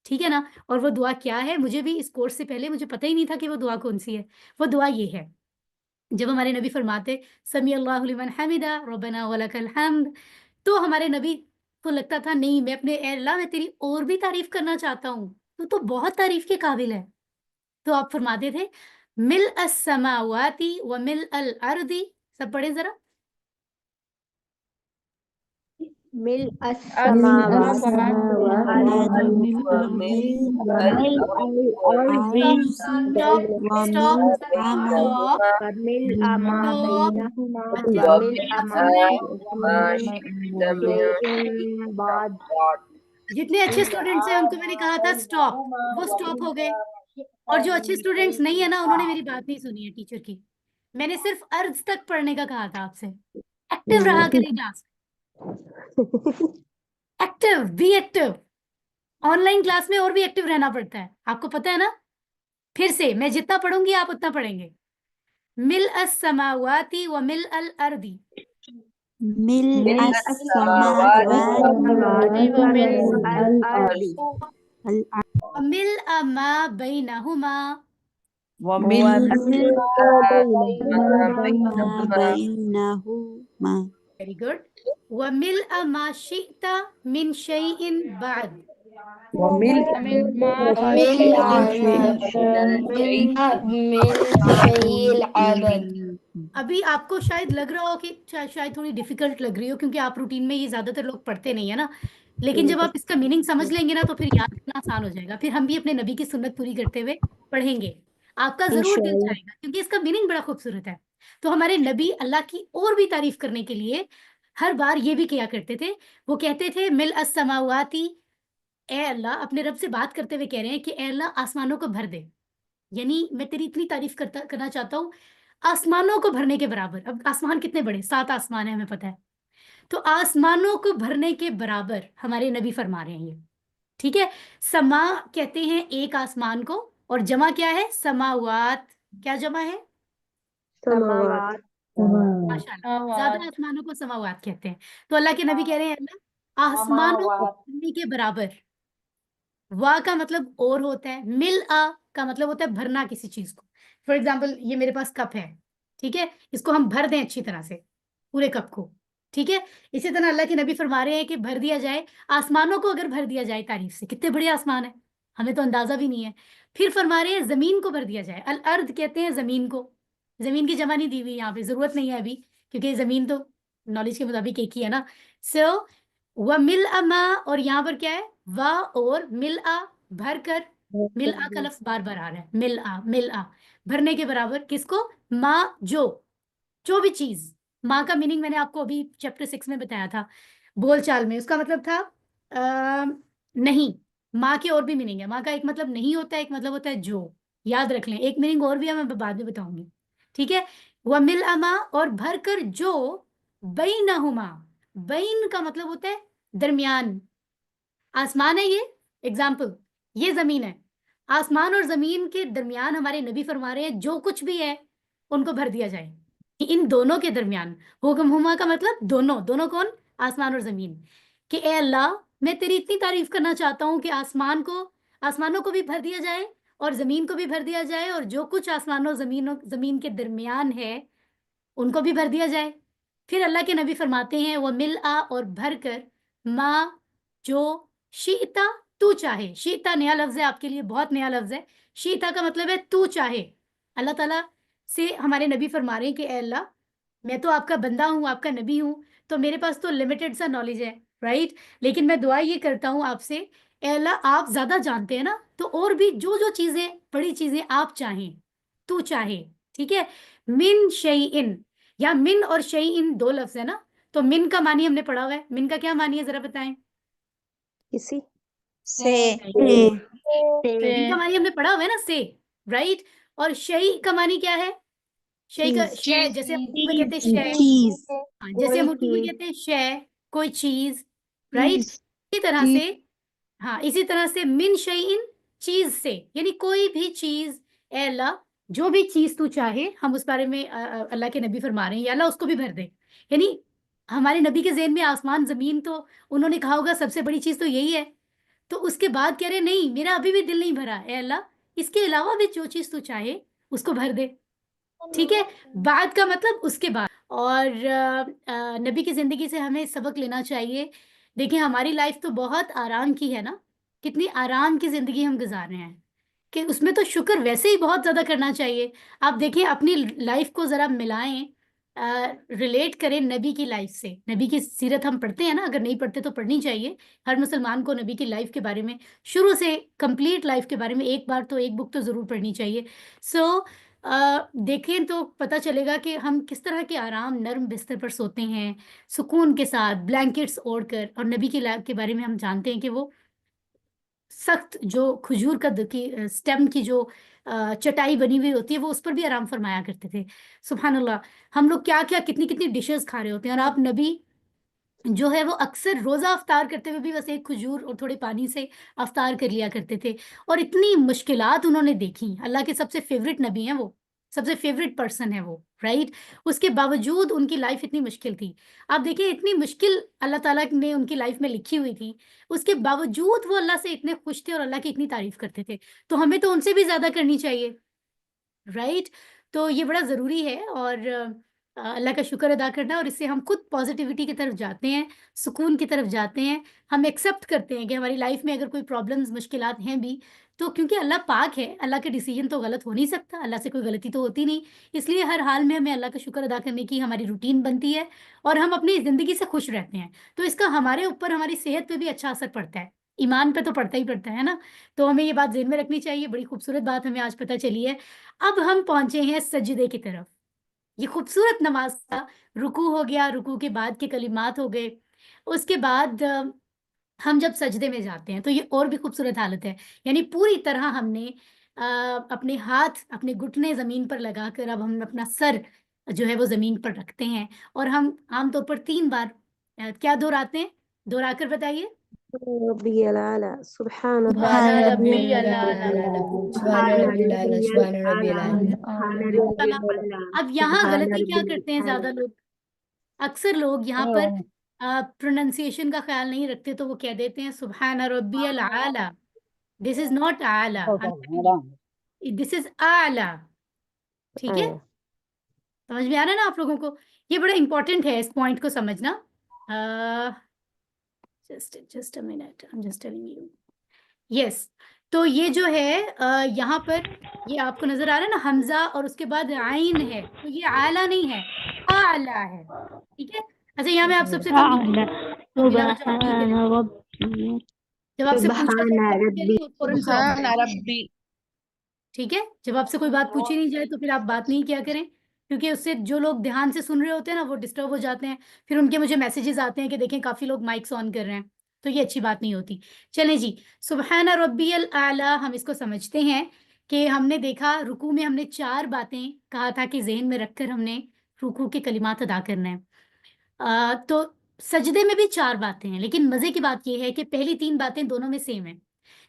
ٹھیک ہے نا, اور وہ دعا کیا ہے, مجھے بھی اس کورس سے پہلے مجھے پتہ ہی نہیں تھا کہ وہ دعا کون سی ہے. وہ دعا یہ ہے, جب ہمارے نبی فرماتے سمیع اللہ لمن حمدہ ربنا ولک الحمد, تو ہمارے نبی کو لگتا تھا نہیں میں اپنے اے اللہ میں تیری اور بھی تعریف کرنا چاہتا ہوں, تو بہت تعریف کے قابل ہے. تو آپ فرماتے تھے ملء السماوات وملء الارض, سب پڑھیں ذرا, ملء السماوات السماوات وملء الأرض stop, stop, stop, وملء ما stop. بينهما اچھا, وملء آپ ما سن رہے ہیں, شيء بعد. جتنے اچھے اسٹوڈینٹس ہیں ان کو میں نے کہا تھا اسٹاپ, وہ اسٹاپ ہو گئے, اور جو اچھے اسٹوڈینٹس نہیں ہیں نا انہوں نے میری بات نہیں سنی ہے ٹیچر کی. میں نے صرف ارض تک پڑھنے کا کہا تھا آپ سے. ایکٹیو رہا کریں class, active, be active. Online class میں اور بھی ایکٹیو رہنا پڑتا ہے, آپ کو پتہ ہے نا. پھر سے میں جتنا پڑھوں گی آپ اتنا پڑھیں گے. ملء السماوات وملء الارض, ملء السماوات وملء الأرض وملء ما بينهما, وملء ما بينهما. very good. وملء ما شئت من شيء بعد, ابھی آپ کو شاید لگ رہا ہو کہ شاید تھوڑی ڈیفیکلٹ لگ رہی ہو کیونکہ آپ روٹین میں یہ زیادہ تر لوگ پڑھتے نہیں ہیں نا, لیکن جب آپ اس کا میننگ سمجھ لیں گے نا تو پھر یاد کرنا آسان ہو جائے گا. پھر ہم بھی اپنے نبی کی سنت پوری کرتے ہوئے پڑھیں گے, آپ کا ضرور دل چاہے گا کیونکہ اس کا میننگ بڑا خوبصورت ہے. تو ہمارے نبی اللہ کی اور بھی تعریف کرنے کے لیے ہر بار یہ بھی کیا کرتے تھے, وہ کہتے تھے ملء السماوات, اے اللہ اپنے رب سے بات کرتے ہوئے کہہ رہے ہیں کہ اے اللہ آسمانوں کو بھر دے, یعنی میں تیری اتنی تعریف کرنا چاہتا ہوں آسمانوں کو بھرنے کے برابر. اب آسمان کتنے بڑے, 7 آسمان ہیں ہمیں پتہ ہے, تو آسمانوں کو بھرنے کے برابر ہمارے نبی فرما رہے ہیں یہ. ٹھیک ہے, سما کہتے ہیں ایک آسمان کو, اور جمع کیا ہے سماوات, کیا جمع ہے, سماوات. ماشاءاللہ, زیادہ آسمانوں کو سماوات کہتے ہیں. تو اللہ کے نبی کہہ رہے ہیں اللہ آسمانوں کو بھرنے کے برابر. وا کا مطلب اور ہوتا ہے, مل کا مطلب ہوتا ہے بھرنا کسی چیز کو. فار ایگزامپل یہ میرے پاس کپ ہے, ٹھیک ہے, اس کو ہم بھر دیں اچھی طرح سے, پورے کپ کو. ٹھیک ہے, اسی طرح اللہ کے نبی فرما رہے ہیں کہ بھر دیا جائے آسمانوں کو, اگر بھر دیا جائے تعریف سے, کتنے بڑے آسمان ہیں ہمیں تو اندازہ بھی نہیں ہے. پھر فرما رہے ہیں زمین کو بھر دیا جائے, الارض کہتے ہیں زمین کو. زمین کی جمع نہیں دی ہوئی یہاں پہ, ضرورت نہیں ہے ابھی کیونکہ زمین تو نالج کے مطابق ایک ہی ہے نا. سو وملء ما, اور یہاں پر کیا ہے وا اور ملء, بھر کر. ملء کا لفظ بار بار آ رہا ہے, ملء بھرنے کے برابر. کس کو, ماں, جو بھی چیز. ماں کا میننگ میں نے آپ کو ابھی چیپٹر 6 میں بتایا تھا بول چال میں, اس کا مطلب تھا نہیں. ماں کے اور بھی میننگ ہے, ماں کا ایک مطلب نہیں ہوتا ہے, ایک مطلب ہوتا ہے جو, یاد رکھ لیں. ایک میننگ اور بھی ہے, میں بعد میں بتاؤں گی. ٹھیک ہے، وَمِلْءَ مَا اور بھر کر جو بَيْنَهُمَا، بین کا مطلب ہوتا ہے درمیان، آسمان ہے یہ ایگزامپل، یہ زمین ہے، آسمان اور زمین کے درمیان ہمارے نبی فرما رہے ہیں جو کچھ بھی ہے ان کو بھر دیا جائے، ان دونوں کے درمیان، حکم ہما کا مطلب دونوں، دونوں کون؟ آسمان اور زمین، کہ اے اللہ میں تیری اتنی تعریف کرنا چاہتا ہوں کہ آسمانوں کو بھی بھر دیا جائے اور زمین کو بھی بھر دیا جائے، اور جو کچھ آسمانوں زمین کے درمیان ہے ان کو بھی بھر دیا جائے۔ پھر اللہ کے نبی فرماتے ہیں وہ ملآ اور بھر کر، ماں جو شیتا تو چاہے، شیتا نیا لفظ ہے آپ کے لیے، بہت نیا لفظ ہے، شیتا کا مطلب ہے تو چاہے۔ اللہ تعالیٰ سے ہمارے نبی فرما رہے ہیں کہ اے اللہ میں تو آپ کا بندہ ہوں، آپ کا نبی ہوں، تو میرے پاس تو لمیٹڈ سا نالج ہے، رائٹ، لیکن میں دعا یہ کرتا ہوں آپ سے، اے اللہ آپ زیادہ جانتے ہیں نا، تو اور بھی جو چیزیں بڑی چیزیں آپ چاہیں تو چاہے، ٹھیک ہے، من شیئن، یا من اور شیئن دو لفظ ہے نا، تو من کا معنی ہم نے پڑھا ہوا ہے، من کا کیا معنی ہے ذرا بتائیں؟ کسی سے من کا معنی ہم نے پڑھا ہوا ہے نا، سے، رائٹ، اور شیء کا معنی کیا ہے؟ شے کا چیز شے جیسے ہم اردو میں کہتے ہیں شے، چیز ہاں جیسے ہم اردو میں کہتے ہیں شے، کوئی چیز، رائٹ، اسی طرح چیز۔ سے، ہاں اسی طرح سے من شیئن چیز سے، یعنی کوئی بھی چیز، اے اللہ جو بھی چیز تو چاہے، ہم اس بارے میں اللہ کے نبی فرما رہے ہیں یا اللہ اس کو بھی بھر دے، یعنی ہمارے نبی کے ذہن میں آسمان زمین تو انہوں نے کہا ہوگا سب سے بڑی چیز تو یہی ہے، تو اس کے بعد کہہ رہے نہیں میرا ابھی بھی دل نہیں بھرا، اے اللہ اس کے علاوہ بھی جو چیز تو چاہے اس کو بھر دے، ٹھیک ہے، بعد کا مطلب اس کے بعد۔ اور نبی کی زندگی سے ہمیں سبق لینا چاہیے، دیکھیں ہماری لائف تو بہت آرام کی ہے نا، کتنی آرام کی زندگی ہم گزار رہے ہیں، کہ اس میں تو شکر ویسے ہی بہت زیادہ کرنا چاہیے۔ آپ دیکھیں اپنی لائف کو ذرا ملائیں، ریلیٹ کریں نبی کی لائف سے، نبی کی سیرت ہم پڑھتے ہیں نا، اگر نہیں پڑھتے تو پڑھنی چاہیے، ہر مسلمان کو نبی کی لائف کے بارے میں شروع سے کمپلیٹ لائف کے بارے میں ایک بار تو ایک بک تو ضرور پڑھنی چاہیے۔ سو دیکھیں تو پتہ چلے گا کہ ہم کس طرح کے آرام نرم بستر پر سوتے ہیں، سکون کے ساتھ بلینکٹس اوڑھ کر، اور نبی کی لائف کے بارے میں ہم جانتے ہیں کہ وہ سخت جو کھجور کا کی سٹیم کی جو چٹائی بنی ہوئی ہوتی ہے وہ اس پر بھی آرام فرمایا کرتے تھے، سبحان اللہ۔ ہم لوگ کیا کیا کتنی کتنی ڈشز کھا رہے ہوتے ہیں، اور آپ نبی جو ہے وہ اکثر روزہ افطار کرتے ہوئے بھی بس ایک کھجور اور تھوڑے پانی سے افطار کر لیا کرتے تھے، اور اتنی مشکلات انہوں نے دیکھی، اللہ کے سب سے فیوریٹ نبی ہیں وہ، سب سے فیوریٹ پرسن ہے وہ، رائٹ، اس کے باوجود ان کی لائف اتنی مشکل تھی، آپ دیکھیں اتنی مشکل اللہ تعالیٰ نے ان کی لائف میں لکھی ہوئی تھی، اس کے باوجود وہ اللہ سے اتنے خوش تھے اور اللہ کی اتنی تعریف کرتے تھے، تو ہمیں تو ان سے بھی زیادہ کرنی چاہیے، رائٹ، تو یہ بڑا ضروری ہے، اور اللہ کا شکر ادا کرنا، اور اس سے ہم خود پازیٹیوٹی کی طرف جاتے ہیں، سکون کی طرف جاتے ہیں، ہم ایکسیپٹ کرتے ہیں کہ ہماری لائف میں اگر کوئی پرابلمز مشکلات ہیں بھی تو کیونکہ اللہ پاک ہے، اللہ کا ڈیسیجن تو غلط ہو نہیں سکتا، اللہ سے کوئی غلطی تو ہوتی نہیں، اس لیے ہر حال میں ہمیں اللہ کا شکر ادا کرنے کی ہماری روٹین بنتی ہے، اور ہم اپنی زندگی سے خوش رہتے ہیں، تو اس کا ہمارے اوپر ہماری صحت پہ بھی اچھا اثر پڑتا ہے، ایمان پہ تو پڑتا ہی پڑتا ہے نا، تو ہمیں یہ بات ذہن میں رکھنی چاہیے، بڑی خوبصورت بات ہمیں آج پتہ چلی ہے۔ اب ہم پہنچے ہیں سجدے کی طرف، یہ خوبصورت نماز کا رکوع ہو گیا، رکوع کے بعد کے کلمات ہو گئے، اس کے بعد ہم جب سجدے میں جاتے ہیں تو یہ اور بھی خوبصورت حالت ہے، یعنی پوری طرح ہم نے اپنے ہاتھ اپنے گھٹنے زمین پر لگا کر اب ہم اپنا سر جو ہے وہ زمین پر رکھتے ہیں، اور ہم عام طور پر 3 بار کیا دہراتے ہیں، دہرا کر بتائیے، ربی العالی سبحان سبحان ربی ربی ربی العلی، العالی سبحان سبحان ربی العلی، ربی سبحان ربی العلی۔ العالی سبحان ربی العالی اب یہاں سبحان غلطی کیا ربی کرتے ہیں العالی۔ زیادہ لوگ، اکثر لوگ یہاں پر پروننسیشن کا خیال نہیں رکھتے، تو وہ کہہ دیتے ہیں سبحان ربی العالی، دس از ناٹ اعلی، دس از اعلی، ٹھیک ہے، سمجھ میں آ رہا ہے نا آپ لوگوں کو، یہ بڑا امپورٹنٹ ہے اس پوائنٹ کو سمجھنا، just a minute I am just telling you, yes, تو یہ جو ہے یہاں پر یہ آپ کو نظر آ رہا ہے نا حمزہ اور اس کے بعد عین ہے، تو یہ اعلیٰ نہیں ہے، اعلیٰ ہے، ٹھیک ہے، اچھا یہاں میں آپ سب سے کہوں گی بلا وجہ نہیں سبحان کریں، ربی جب آپ سے پوچھا سبحان جائے تو ربی فوراً سے سبحان ربی، ٹھیک ہے، جب آپ سے کوئی بات پوچھی نہیں جائے تو پھر آپ بات نہیں کیا کریں، کیونکہ اس سے جو لوگ دھیان سے سن رہے ہوتے ہیں نا وہ ڈسٹرب ہو جاتے ہیں، پھر ان کے مجھے میسیجز آتے ہیں کہ دیکھیں کافی لوگ مائکس آن کر رہے ہیں، تو یہ اچھی بات نہیں ہوتی۔ چلیں جی، سبحان ربی الاعلی ہم اس کو سمجھتے ہیں کہ ہم نے دیکھا رکوع میں ہم نے 4 باتیں کہا تھا کہ ذہن میں رکھ کر ہم نے رکوع کے کلمات ادا کرنا ہے، تو سجدے میں بھی 4 باتیں ہیں، لیکن مزے کی بات یہ ہے کہ پہلی 3 باتیں دونوں میں سیم ہیں.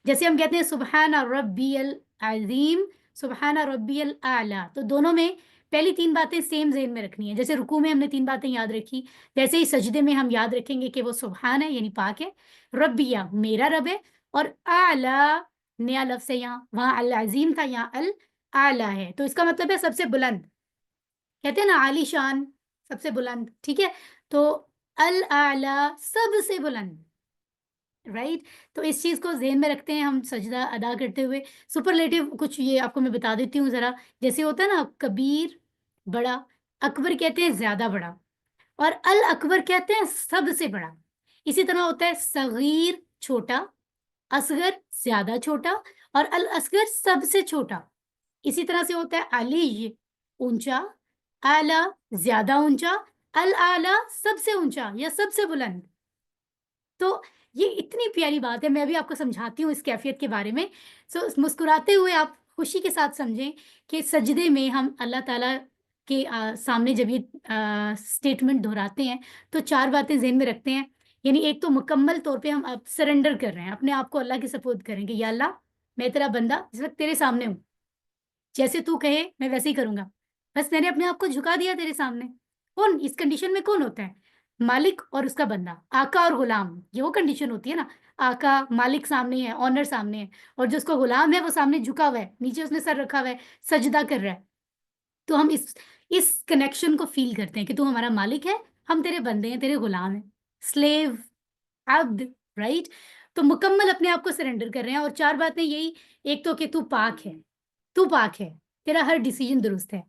جیسے ہم کہتے ہیں سبحان ربی العظیم، سبحان ربی الاعلیٰ، تو دونوں میں پہلی 3 باتیں سیم ذہن میں رکھنی ہے. جیسے رکوع میں ہم نے 3 باتیں یاد رکھی، ویسے ہی سجدے میں ہم یاد رکھیں گے کہ وہ سبحان ہے یعنی پاک ہے، ربیہ میرا رب ہے، اور اعلیٰ نیا لفظ ہے یہاں، وہاں العظیم تھا یہاں الاعلیٰ ہے، تو اس کا مطلب ہے سب سے بلند. کہتے ہیں نا عالی شان، سب سے بلند، ٹھیک ہے، تو الاعلیٰ سب سے بلند، رائٹ. تو اس چیز کو ذہن میں رکھتے ہیں ہم سجدہ ادا کرتے ہوئے. سپرلیٹو کچھ یہ آپ کو میں بتا دیتی ہوں ذرا. جیسے ہوتا ہے نا کبیر بڑا، اکبر کہتے ہیں زیادہ بڑا، اور الاکبر کہتے ہیں سب سے بڑا. اسی طرح ہوتا ہے صغیر چھوٹا، اصغر زیادہ چھوٹا، اور الاصغر سب سے چھوٹا. اسی طرح سے ہوتا ہے علی اونچا، اعلیٰ زیادہ اونچا، الاعلیٰ سب سے اونچا یا سب سے بلند. تو یہ اتنی پیاری بات ہے، میں بھی آپ کو سمجھاتی ہوں اس کیفیت کے بارے میں. سو مسکراتے ہوئے آپ خوشی کے ساتھ سمجھیں کہ سجدے میں ہم اللہ تعالیٰ کے سامنے جب یہ اسٹیٹمنٹ دہراتے ہیں تو 4 باتیں ذہن میں رکھتے ہیں. یعنی ایک تو مکمل طور پہ ہم اب سرنڈر کر رہے ہیں، اپنے آپ کو اللہ کے سپورٹ کریں گے. یا اللہ میں تیرا بندہ اس وقت تیرے سامنے ہوں، جیسے تو کہے میں ویسے ہی کروں گا، بس میں نے اپنے آپ کو جھکا دیا تیرے سامنے. کون اس کنڈیشن میں کون ہوتا ہے؟ مالک اور اس کا بندہ، آقا اور غلام. یہ وہ کنڈیشن ہوتی ہے نا، آقا مالک سامنے ہے، آنر سامنے ہے، اور جو اس کو غلام ہے وہ سامنے جھکا ہوا ہے، نیچے اس نے سر رکھا ہوا ہے، سجدہ کر رہا ہے. تو ہم اس کنیکشن کو فیل کرتے ہیں کہ تو ہمارا مالک ہے، ہم تیرے بندے ہیں، تیرے غلام ہیں، سلیو، عبد، رائٹ. تو مکمل اپنے آپ کو سرنڈر کر رہے ہیں. اور 4 باتیں یہی، ایک تو کہ تو پاک ہے، تو پاک ہے، تیرا ہر ڈیسیجن درست ہے،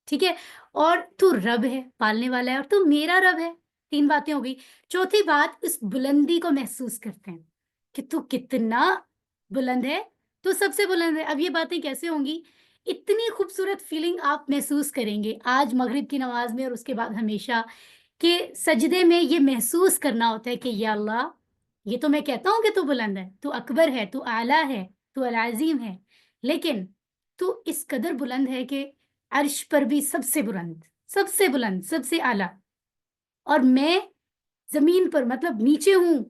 ٹھیک ہے، اور تو رب ہے، پالنے والا ہے، اور تو میرا رب ہے. 3 باتیں ہو گئی. چوتھی بات، اس بلندی کو محسوس کرتے ہیں کہ تو کتنا بلند ہے، تو سب سے بلند ہے. اب یہ باتیں کیسے ہوں گی؟ اتنی خوبصورت فیلنگ آپ محسوس کریں گے آج مغرب کی نماز میں اور اس کے بعد ہمیشہ، کہ سجدے میں یہ محسوس کرنا ہوتا ہے کہ یا اللہ یہ تو میں کہتا ہوں کہ تو بلند ہے، تو اکبر ہے، تو اعلیٰ ہے، تو العظیم ہے، لیکن تو اس قدر بلند ہے کہ عرش پر بھی سب سے بلند، سب سے بلند، سب سے اعلیٰ، اور میں زمین پر مطلب نیچے ہوں،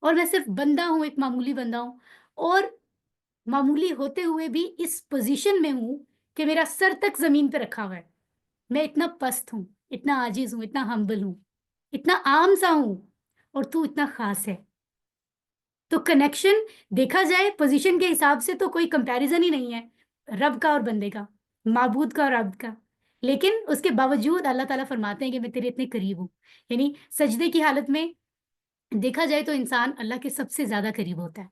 اور میں صرف بندہ ہوں، ایک معمولی بندہ ہوں، اور معمولی ہوتے ہوئے بھی اس پوزیشن میں ہوں کہ میرا سر تک زمین پہ رکھا ہوا ہے. میں اتنا پست ہوں، اتنا عاجز ہوں، اتنا ہمبل ہوں، اتنا عام سا ہوں، اور تو اتنا خاص ہے. تو کنیکشن دیکھا جائے پوزیشن کے حساب سے تو کوئی کمپیریزن ہی نہیں ہے رب کا اور بندے کا، معبود کا اور عبد کا. لیکن اس کے باوجود اللہ تعالیٰ فرماتے ہیں کہ میں تیرے اتنے قریب ہوں. یعنی سجدے کی حالت میں دیکھا جائے تو انسان اللہ کے سب سے زیادہ قریب ہوتا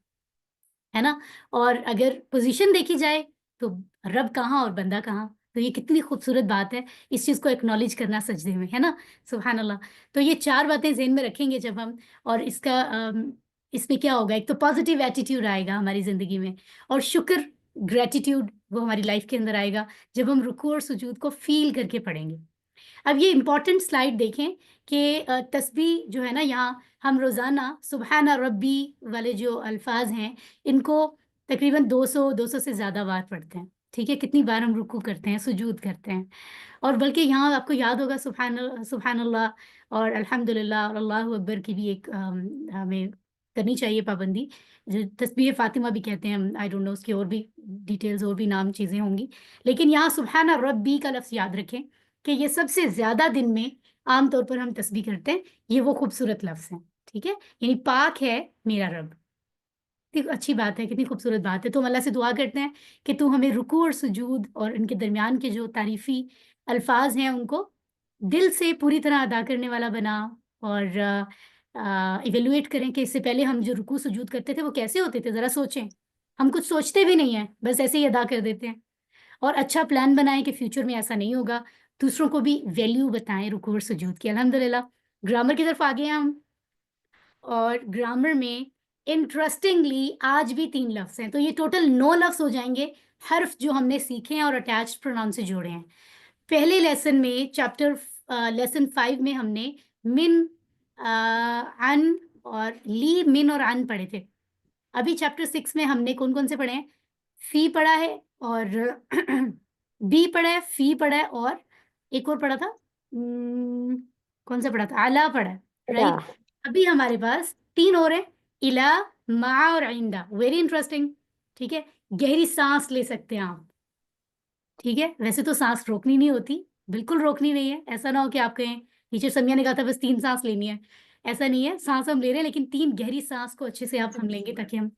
ہے نا. اور اگر پوزیشن دیکھی جائے تو رب کہاں اور بندہ کہاں. تو یہ کتنی خوبصورت بات ہے، اس چیز کو ایکنالج کرنا سجدے میں، ہے نا. سبحان اللہ. تو یہ 4 باتیں ذہن میں رکھیں گے جب ہم، اور اس میں کیا ہوگا، ایک تو پازیٹیو ایٹیٹیوڈ آئے گا ہماری زندگی میں، اور شکر، گریٹیٹیوڈ وہ ہماری لائف کے اندر آئے گا جب ہم رکوع اور سجود کو فیل کر کے پڑھیں گے. اب یہ امپورٹنٹ سلائڈ دیکھیں کہ تسبیح جو ہے نا، یہاں ہم روزانہ سبحان ربی والے جو الفاظ ہیں ان کو تقریباً 200 سے زیادہ بار پڑھتے ہیں. ٹھیک ہے، کتنی بار ہم رکوع کرتے ہیں، سجود کرتے ہیں. اور بلکہ یہاں آپ کو یاد ہوگا سبحان اللہ اور الحمدللہ اور اللہ اکبر کی بھی ایک ہمیں کرنی چاہیے پابندی، جو تسبیح فاطمہ بھی کہتے ہیں. آئی ڈونٹ نو اس کی اور بھی ڈیٹیلز اور بھی نام چیزیں ہوں گی، لیکن یہاں سبحان ربی کا لفظ یاد رکھیں کہ یہ سب سے زیادہ دن میں عام طور پر ہم تسبیح کرتے ہیں. یہ وہ خوبصورت لفظ ہیں، ٹھیک ہے، یعنی پاک ہے میرا رب. کتنی اچھی بات ہے، کتنی خوبصورت بات ہے. تو ہم اللہ سے دعا کرتے ہیں کہ تو ہمیں رکوع اور سجود اور ان کے درمیان کے جو تعریفی الفاظ ہیں ان کو دل سے پوری طرح ادا کرنے والا بنا، اور ایویلویٹ کریں کہ اس سے پہلے ہم جو رکوع سجود کرتے تھے وہ کیسے ہوتے تھے. ذرا سوچیں، ہم کچھ سوچتے بھی نہیں ہیں، بس ایسے ہی ادا کر دیتے ہیں. اور اچھا پلان بنائیں کہ فیوچر میں ایسا نہیں ہوگا. دوسروں کو بھی ویلیو بتائیں رکوع اور سجود کی. الحمدللہ گرامر کی طرف آگے ہیں ہم، اور گرامر میں انٹرسٹنگلی آج بھی 3 لفظ ہیں، تو یہ ٹوٹل 9 لفظ ہو جائیں گے حرف جو ہم نے سیکھے ہیں اور اٹیچڈ پروناؤن سے جوڑے ہیں. پہلے لیسن میں لیسن 5 میں ہم نے من، ان اور لی، من اور ان پڑھے تھے. ابھی چیپٹر 6 میں ہم نے کون کون سے پڑھے ہیں؟ فی پڑھا ہے اور بی پڑھا ہے، فی پڑھا ہے اور ایک اور پڑھا تھا، کون سا پڑھا تھا؟ اعلیٰ پڑھا ہے، رائٹ. ابھی ہمارے پاس 3 اور ہیں، الا، مع اور عندہ. Very interesting. ٹھیک ہے، گہری سانس لے سکتے ہیں آپ. ٹھیک ہے، ویسے تو سانس روکنی نہیں ہوتی، بالکل روکنی نہیں ہے. ایسا نہ ہو کہ آپ کہیں ٹیچر سمیہ نے کہا تھا بس 3 سانس لینی ہے. ایسا نہیں ہے، سانس ہم لے رہے ہیں لیکن 3 گہری سانس کو اچھے سے آپ ہم لیں گے تاکہ ہم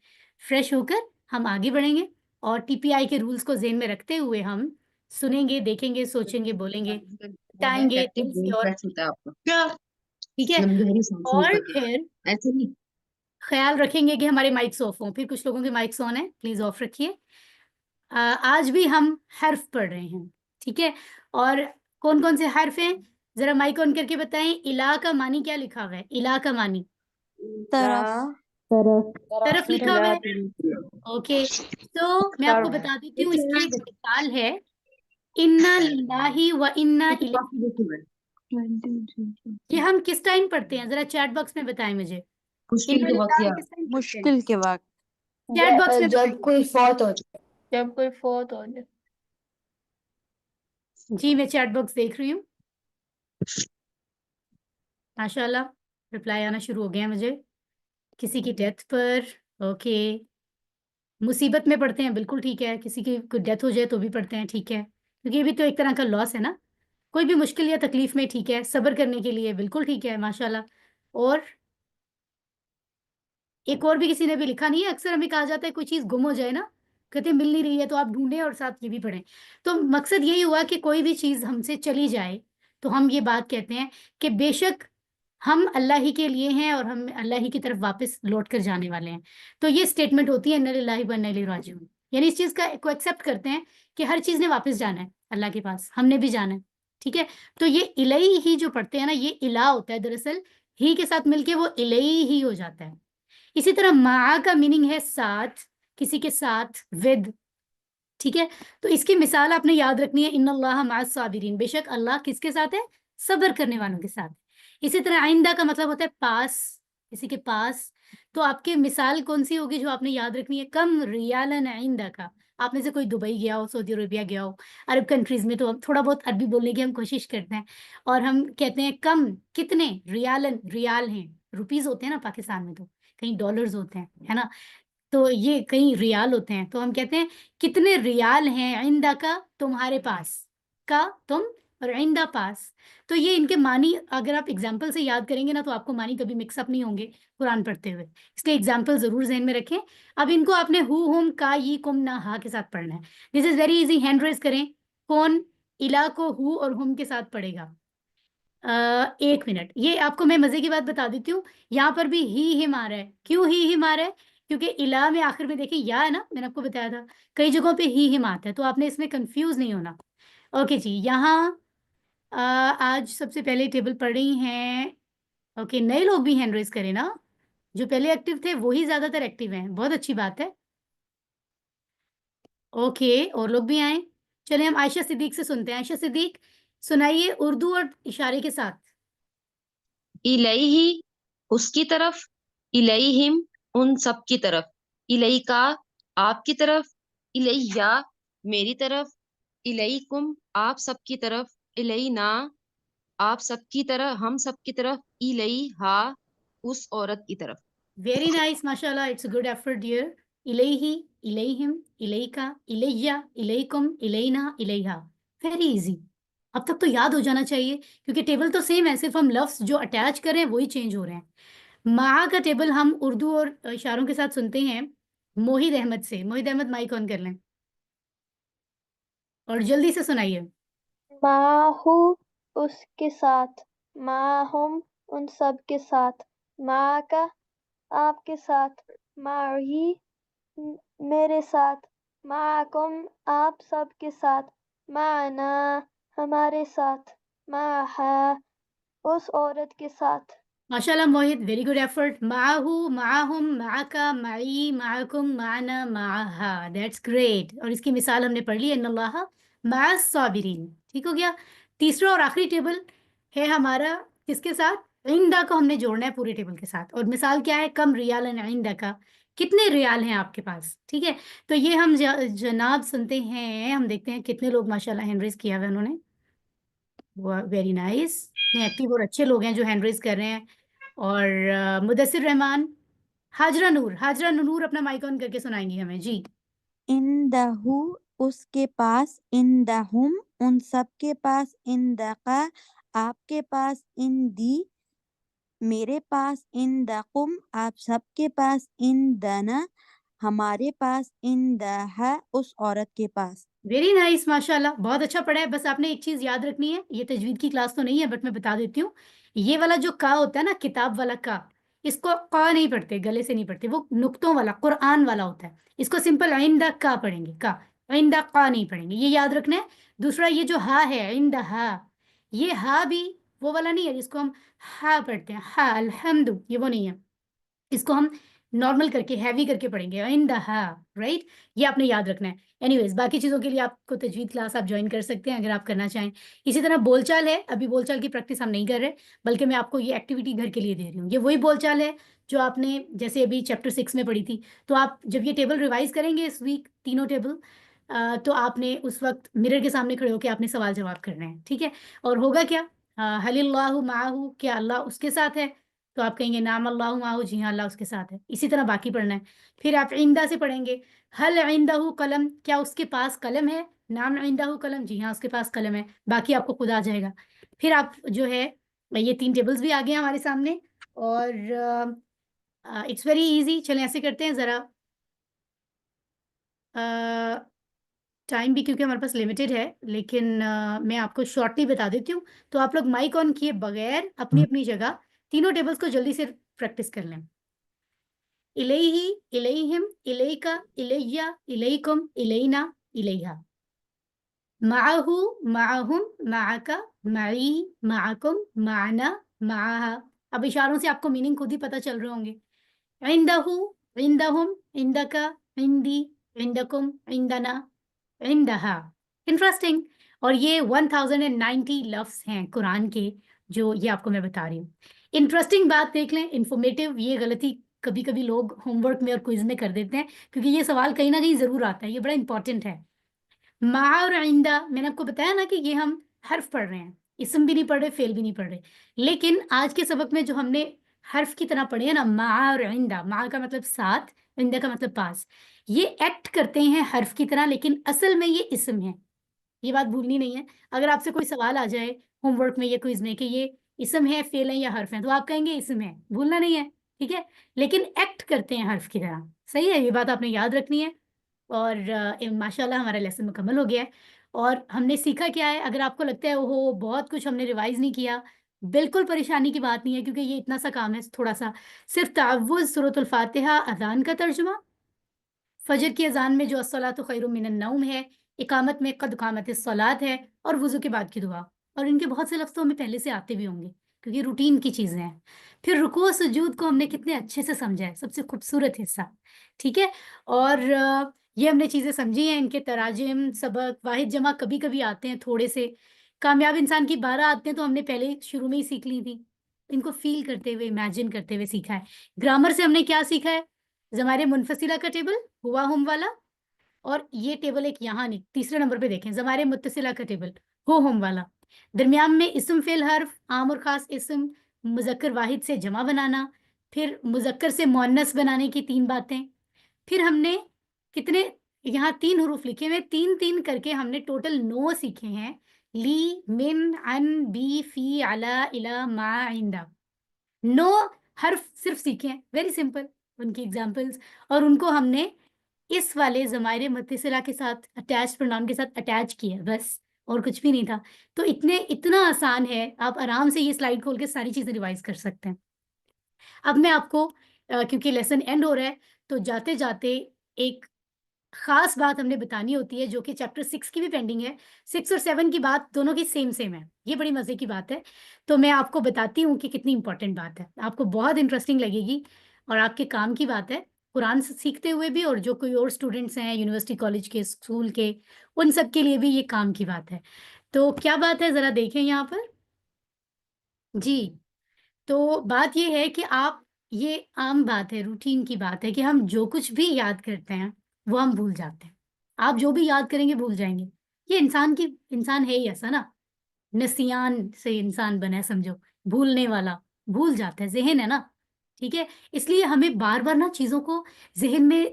فریش ہو کر ہم آگے بڑھیں گے. اور ٹی پی آئی کے رولز کو ذہن میں رکھتے ہوئے ہم سنیں گے، دیکھیں گے، سوچیں گے، بولیں گے، بتائیں گے دل سے. اور ٹھیک ہے، اور پھر ایسے نہیں. خیال رکھیں گے کہ ہمارے مائکس آف ہوں. پھر کچھ لوگوں کے مائکس آن ہیں، پلیز آف رکھیے. آج بھی ہم حرف پڑھ رہے ہیں. ٹھیک ہے، اور کون کون سے حرف ہیں ذرا مائک آن کر کے بتائیں. الہ کا معنی کیا لکھا ہوا ہے؟ الہ کا معنی طرف طرف لکھا ہوا ہے. اوکے، تو میں آپ کو بتا دیتی ہوں اس کی ایک مثال ہے. انا للہ و انا الیہ. یہ ہم کس ٹائم پڑھتے ہیں؟ ذرا چیٹ باکس میں بتائیں مجھے. مشکل انا کے وقت للہ یا کس ٹائم پڑھتے ہیں؟ مشکل کے وقت چیٹ باکس میں جب بتائیں. کوئی فوت ہو جائے. جب کوئی فوت ہو جائے. جی میں چیٹ باکس دیکھ رہی ہوں. ماشاء اللہ رپلائی آنا شروع ہو گیا مجھے. کسی کی ڈیتھ پر، اوکے. مصیبت میں پڑھتے ہیں، بالکل ٹھیک ہے. کسی کی کوئی ڈیتھ ہو جائے تو بھی پڑھتے ہیں، ٹھیک ہے، کیونکہ یہ بھی تو ایک طرح کا لاس ہے نا. کوئی بھی مشکل یا تکلیف میں، ٹھیک ہے، صبر کرنے کے لیے بالکل ٹھیک ہے، ماشاء اللہ. اور ایک اور بھی کسی نے بھی لکھا نہیں ہے. اکثر ہمیں کہا جاتا ہے کوئی چیز گم ہو جائے نا، کہتے ہیں مل نہیں رہی ہے تو آپ ڈھونڈیں اور ساتھ یہ بھی پڑھیں. تو مقصد یہی ہوا کہ کوئی بھی چیز ہم سے چلی جائے تو ہم یہ بات کہتے ہیں کہ بے شک ہم اللہ ہی کے لیے ہیں اور ہم اللہ ہی کی طرف واپس لوٹ کر جانے والے ہیں. تو یہ اسٹیٹمنٹ ہوتی ہے انا للہ و انا الیہ راجعون. یعنی اس چیز کو ایکسیپٹ کرتے ہیں کہ ہر چیز نے واپس جانا ہے اللہ کے پاس، ہم نے بھی جانا ہے. ٹھیک ہے، تو یہ الہی ہی جو پڑھتے ہیں نا، یہ الہ ہوتا ہے دراصل. ہی کے ساتھ مل کے وہ الہی ہی ہو جاتا ہے. اسی طرح مع کا میننگ ہے ساتھ، کسی کے ساتھ، ود. ٹھیک ہے، تو اس کی مثال آپ نے یاد رکھنی ہے. ان اللہ مع الصابرین، بے شک اللہ کس کے ساتھ ہے؟ صبر کرنے والوں کے ساتھ. اسی طرح آئندہ کا مطلب ہوتا ہے پاس، کسی کے پاس. تو آپ کی مثال کون سی ہوگی جو آپ نے یاد رکھنی ہے؟ کم ریالن عندہ کا. آپ میں سے کوئی دبئی گیا ہو، سعودی عربیہ گیا ہو، عرب کنٹریز میں، تو ہم تھوڑا بہت عربی بولنے کی ہم کوشش کرتے ہیں اور ہم کہتے ہیں کم، کتنے، ریالن، ریال ہیں، روپیز ہوتے ہیں نا پاکستان میں، تو کہیں ڈالرز ہوتے ہیں، ہے نا، تو یہ کہیں ریال ہوتے ہیں. تو ہم کہتے ہیں کتنے ریال ہیں عندہ کا، تمہارے پاس، کا تم اور عندہ پاس. تو یہ ان کے معنی اگر آپ اگزامپل سے یاد کریں گے نا تو آپ کو معنی کبھی مکس اپ نہیں ہوں گے قرآن پڑھتے ہوئے. اس لیے اگزامپل ضرور ذہن میں رکھیں. اب ان کو آپ نے ہو، ہم، کا، یہ، کم، نہ، ہا کے ساتھ پڑھنا ہے. This is very easy. Hand raise کریں کون الہ کو ہو اور ہم کے ساتھ پڑھے گا. 1 منٹ، یہ آپ کو میں مزے کی بات بتا دیتی ہوں. یہاں پر بھی ہی ہم آ رہا ہے. کیوں ہی ہم آ رہا ہے؟ کیونکہ الہ میں آخر میں دیکھیں یا ہے نا، میں نے آپ کو بتایا تھا کئی جگہوں پہ ہی ہم آتا ہے، تو آپ نے اس میں کنفیوز نہیں ہونا. اوکے جی، یہاں آج سب سے پہلے ٹیبل پڑھ رہی ہیں. اوکے، نئے لوگ بھی ہینڈ ریز کریں نا، جو پہلے ایکٹیو تھے وہی زیادہ تر ایکٹیو ہیں، بہت اچھی بات ہے. اوکے، اور لوگ بھی آئیں. چلیں ہم عائشہ صدیق سے سنتے ہیں. عائشہ صدیق سنائیے اردو اور اشارے کے ساتھ. الیہ اس کی طرف، الیہم ان سب کی طرف، الیکا آپ کی طرف، الیہ میری طرف، الیکم آپ سب کی طرف، الینا آپ سب کی طرف، ہم سب کی طرف، الیہا اس عورت کی طرف. ویری نائس، ماشاء اللہ، it's a good effort dear. الیہی، الیہم، الیکا، الیہ، الیکم، الینا، الیہا. Very easy. اب تک تو یاد ہو جانا چاہیے کیونکہ ٹیبل تو سیم ہے، صرف ہم لفظ جو اٹیچ کریں وہی چینج ہو رہے ہیں. مع کا ٹیبل ہم اردو اور اشاروں کے ساتھ سنتے ہیں موحد احمد سے. موحد احمد مائک آن کر لیں اور جلدی سے سنائیے. معہو اس کے ساتھ، معہم ان سب کے ساتھ، معاکا آپ کے ساتھ، معہی میرے ساتھ، معکم آپ سب کے ساتھ، معنا ہمارے ساتھ، معہا اس عورت کے ساتھ. ماشاء اللہ موحد، ویری گڈ ایفرٹ. معہو، معہم، معکا، معی، معکم، معنا، معہا. That's great. اور اس کی مثال ہم نے پڑھ لی، ان اللہ مع الصابرین. ٹھیک ہو گیا. تیسرا اور آخری ٹیبل ہے ہمارا کس کے ساتھ؟ عندہ کو ہم نے جوڑنا ہے پورے ٹیبل کے ساتھ. اور مثال کیا ہے؟ کم ریالن عندہ کا، کتنے ریال ہیں آپ کے پاس؟ ٹھیک ہے، تو یہ ہم جناب سنتے ہیں، ہم دیکھتے ہیں کتنے لوگ ماشاءاللہ ہینڈ ریز کیا ہوا ہے انہوں نے. ویری نائس، ایکٹیو اور اچھے لوگ ہیں جو ہینڈ ریز کر رہے ہیں. اور مدثر رحمان، حاجرہ نور اپنا مائک آن کر کے سنائیں گی ہمیں. جی. عندہو اس کے پاس، عندہم ان سب کے پاس، عندکا آپ کے پاس، عندی میرے پاس، عندکم آپ سب کے پاس، عندنا ہمارے پاس، عندہا اس عورت کے پاس. ویری نائس، ماشاء اللہ، بہت اچھا پڑھا ہے. بس آپ نے ایک چیز یاد رکھنی ہے، یہ تجوید کی کلاس تو نہیں ہے بٹ میں بتا دیتی ہوں. یہ والا جو کا ہوتا ہے نا، کتاب والا کا، اس کو قا نہیں پڑھتے، گلے سے نہیں پڑھتے، وہ نقطوں والا قرآن والا ہوتا ہے. اس کو سمپل عند کا پڑھیں گے، کا عند قا نہیں پڑھیں گے، یہ یاد رکھنا ہے. دوسرا یہ جو ہا ہے عند ہا، یہ ہا بھی وہ والا نہیں ہے جس کو ہم ہا پڑھتے ہیں، ہا الحمد، یہ وہ نہیں ہے. اس کو ہم نارمل کر کے ہیوی کر کے پڑھیں گے عندہا، رائٹ. یہ آپ نے یاد رکھنا ہے. اینی ویز باقی چیزوں کے لیے آپ کو تجوید کلاس آپ جوائن کر سکتے ہیں اگر آپ کرنا چاہیں. اسی طرح بول چال ہے، ابھی بول چال کی پریکٹس ہم نہیں کر رہے بلکہ میں آپ کو یہ ایکٹیویٹی گھر کے لیے دے رہی ہوں. یہ وہی بول چال ہے جو آپ نے جیسے ابھی چیپٹر 6 میں پڑھی تھی. تو آپ جب یہ ٹیبل ریوائز کریں گے اس ویک، تینوں ٹیبل، تو آپ نے اس وقت مرر کے سامنے کھڑے ہو کے آپ نے سوال جواب کرنا ہے. ٹھیک ہے، اور ہوگا کیا، حل اللہ معاہو، کیا اللہ اس کے ساتھ ہے؟ تو آپ کہیں گے نام اللہ معاہو، جی ہاں اللہ اس کے ساتھ ہے. اسی طرح باقی پڑھنا ہے. پھر آپ عندہ سے پڑھیں گے، حل عندہ قلم، کیا اس کے پاس قلم ہے؟ نام عندہ قلم، جی ہاں اس کے پاس قلم ہے. باقی آپ کو خود آ جائے گا. پھر آپ جو ہے یہ 3 ٹیبلز بھی آ گئے ہیں ہمارے سامنے، اور اٹس ویری ایزی. چلیں ایسے کرتے ہیں ذرا، ٹائم بھی کیونکہ ہمارے پاس لمیٹڈ ہے، لیکن میں آپ کو شارٹلی بتا دیتی ہوں. تو آپ لوگ مائک آن کیے بغیر اپنی اپنی جگہ تینوں ٹیبلز کو جلدی سے پریکٹس کر لیں. الیہ، الیہم، الیکا، الیہ، الیکم، الینا، الیہا. معہو، معہم، معکا، معی، معکم، معنا، معہا. اب اشاروں سے آپ کو میننگ خود ہی پتہ چل رہے ہوں گے. عندہو، عندہم، عندکا، عندی، عندکم، عندنا، عندہا. انٹرسٹنگ. اور یہ 1090 لفظ ہیں قرآن کے جو یہ آپ کو میں بتا رہی ہوں. انٹرسٹنگ بات دیکھ لیں، انفارمیٹیو، یہ غلطی کبھی کبھی لوگ ہوم ورک میں اور کوئز میں کر دیتے ہیں کیونکہ یہ سوال کہیں نہ کہیں ضرور آتا ہے، یہ بڑا امپورٹنٹ ہے. مع اور عندہ، میں نے آپ کو بتایا نا کہ یہ ہم حرف پڑھ رہے ہیں، اسم بھی نہیں پڑھ رہے، فعل بھی نہیں پڑھ رہے. لیکن آج کے سبق میں جو ہم نے حرف کی طرح پڑھے ہیں نا، مع اور عندہ، مع کا مطلب ساتھ، عندہ کا مطلب پاس، یہ ایکٹ کرتے ہیں حرف کی طرح لیکن اصل میں یہ اسم ہے. یہ بات بھولنی نہیں ہے. اگر آپ سے کوئی سوال آ جائے ہوم ورک میں یا کوئز میں کہ یہ اسم ہے، فعل ہے یا حرف ہے، تو آپ کہیں گے اسم ہے، بھولنا نہیں ہے. ٹھیک ہے، لیکن ایکٹ کرتے ہیں حرف کی طرح. صحیح ہے، یہ بات آپ نے یاد رکھنی ہے. اور ماشاء اللہ ہمارا لیسن مکمل ہو گیا ہے. اور ہم نے سیکھا کیا ہے؟ اگر آپ کو لگتا ہے وہ بہت کچھ ہم نے ریوائز نہیں کیا، بالکل پریشانی کی بات نہیں ہے کیونکہ یہ اتنا سا کام ہے تھوڑا سا. صرف تعوذ، سورۃ الفاتحہ، اذان کا ترجمہ، فجر کی اذان میں جو الصلاۃ خیر من النوم ہے، اقامت میں قد قامت الصلاۃ ہے، اور وضو کے بعد کی دعا. اور ان کے بہت سے لفظ تو ہمیں پہلے سے آتے بھی ہوں گے کیونکہ روٹین کی چیزیں ہیں. پھر رکوع و سجود کو ہم نے کتنے اچھے سے سمجھا ہے، سب سے خوبصورت حصہ. ٹھیک ہے، اور یہ ہم نے چیزیں سمجھی ہیں. ان کے تراجم، سبق، واحد جمع کبھی کبھی آتے ہیں تھوڑے سے. کامیاب انسان کی 12 آتے ہیں تو ہم نے پہلے شروع میں ہی سیکھ لی تھی. ان کو فیل کرتے ہوئے، امیجن کرتے ہوئے سیکھا ہے. گرامر سے ہم نے کیا سیکھا ہے؟ ضمائر منفصلہ کا ٹیبل، ہوا ہم والا، اور یہ ٹیبل ایک یہاں نہیں، تیسرے نمبر پہ دیکھیں، ضمائر متصلہ کا ٹیبل، ہو ہم والا. درمیان میں اسم فعل حرف، عام اور خاص اسم، مذکر واحد سے جمع بنانا، پھر مذکر سے مؤنث بنانے کی 3 باتیں. پھر ہم نے کتنے یہاں 3 حروف لکھے ہوئے، 3 کر کے ہم نے ٹوٹل 9 سیکھے ہیں. لی، من، عن، بی، فی، علی، الی، ما، عندہ. 9 حرف صرف سیکھے ہیں، ویری سمپل. ان کی ایگزامپلس، اور ان کو ہم نے اس والے ضمائر متصلہ کے ساتھ اٹیچ پروناؤن کے ساتھ اٹیچ کیا، بس، اور کچھ بھی نہیں تھا. تو اتنا آسان ہے، آپ آرام سے یہ سلائیڈ کھول کے ساری چیزیں ریوائز کر سکتے ہیں. اب میں آپ کو کیونکہ لیسن اینڈ ہو رہا ہے تو جاتے جاتے ایک خاص بات ہم نے بتانی ہوتی ہے جو کہ چیپٹر 6 کی بھی پینڈنگ ہے. 6 اور 7 کی بات دونوں کی سیم ہے. یہ بڑی مزے کی بات ہے. تو میں آپ کو بتاتی ہوں کہ کتنی امپورٹنٹ بات ہے، آپ کو بہت انٹرسٹنگ لگے گی اور آپ کے کام کی بات ہے. قرآن سیکھتے ہوئے بھی اور جو کوئی اور اسٹوڈنٹس ہیں یونیورسٹی، کالج کے، اسکول کے، ان سب کے لیے بھی یہ کام کی بات ہے. تو کیا بات ہے ذرا دیکھیں یہاں پر. جی، تو بات یہ ہے کہ آپ یہ عام بات ہے، روٹین کی بات ہے کہ ہم جو کچھ بھی یاد کرتے ہیں وہ ہم بھول جاتے ہیں. آپ جو بھی یاد کریں گے بھول جائیں گے. یہ انسان ہے ہی ایسا نا، نسیان سے انسان بنا ہے سمجھو، بھولنے والا، بھول جاتا ہے، ذہن ہے نا. ٹھیک ہے، اس لیے ہمیں بار بار نا چیزوں کو ذہن میں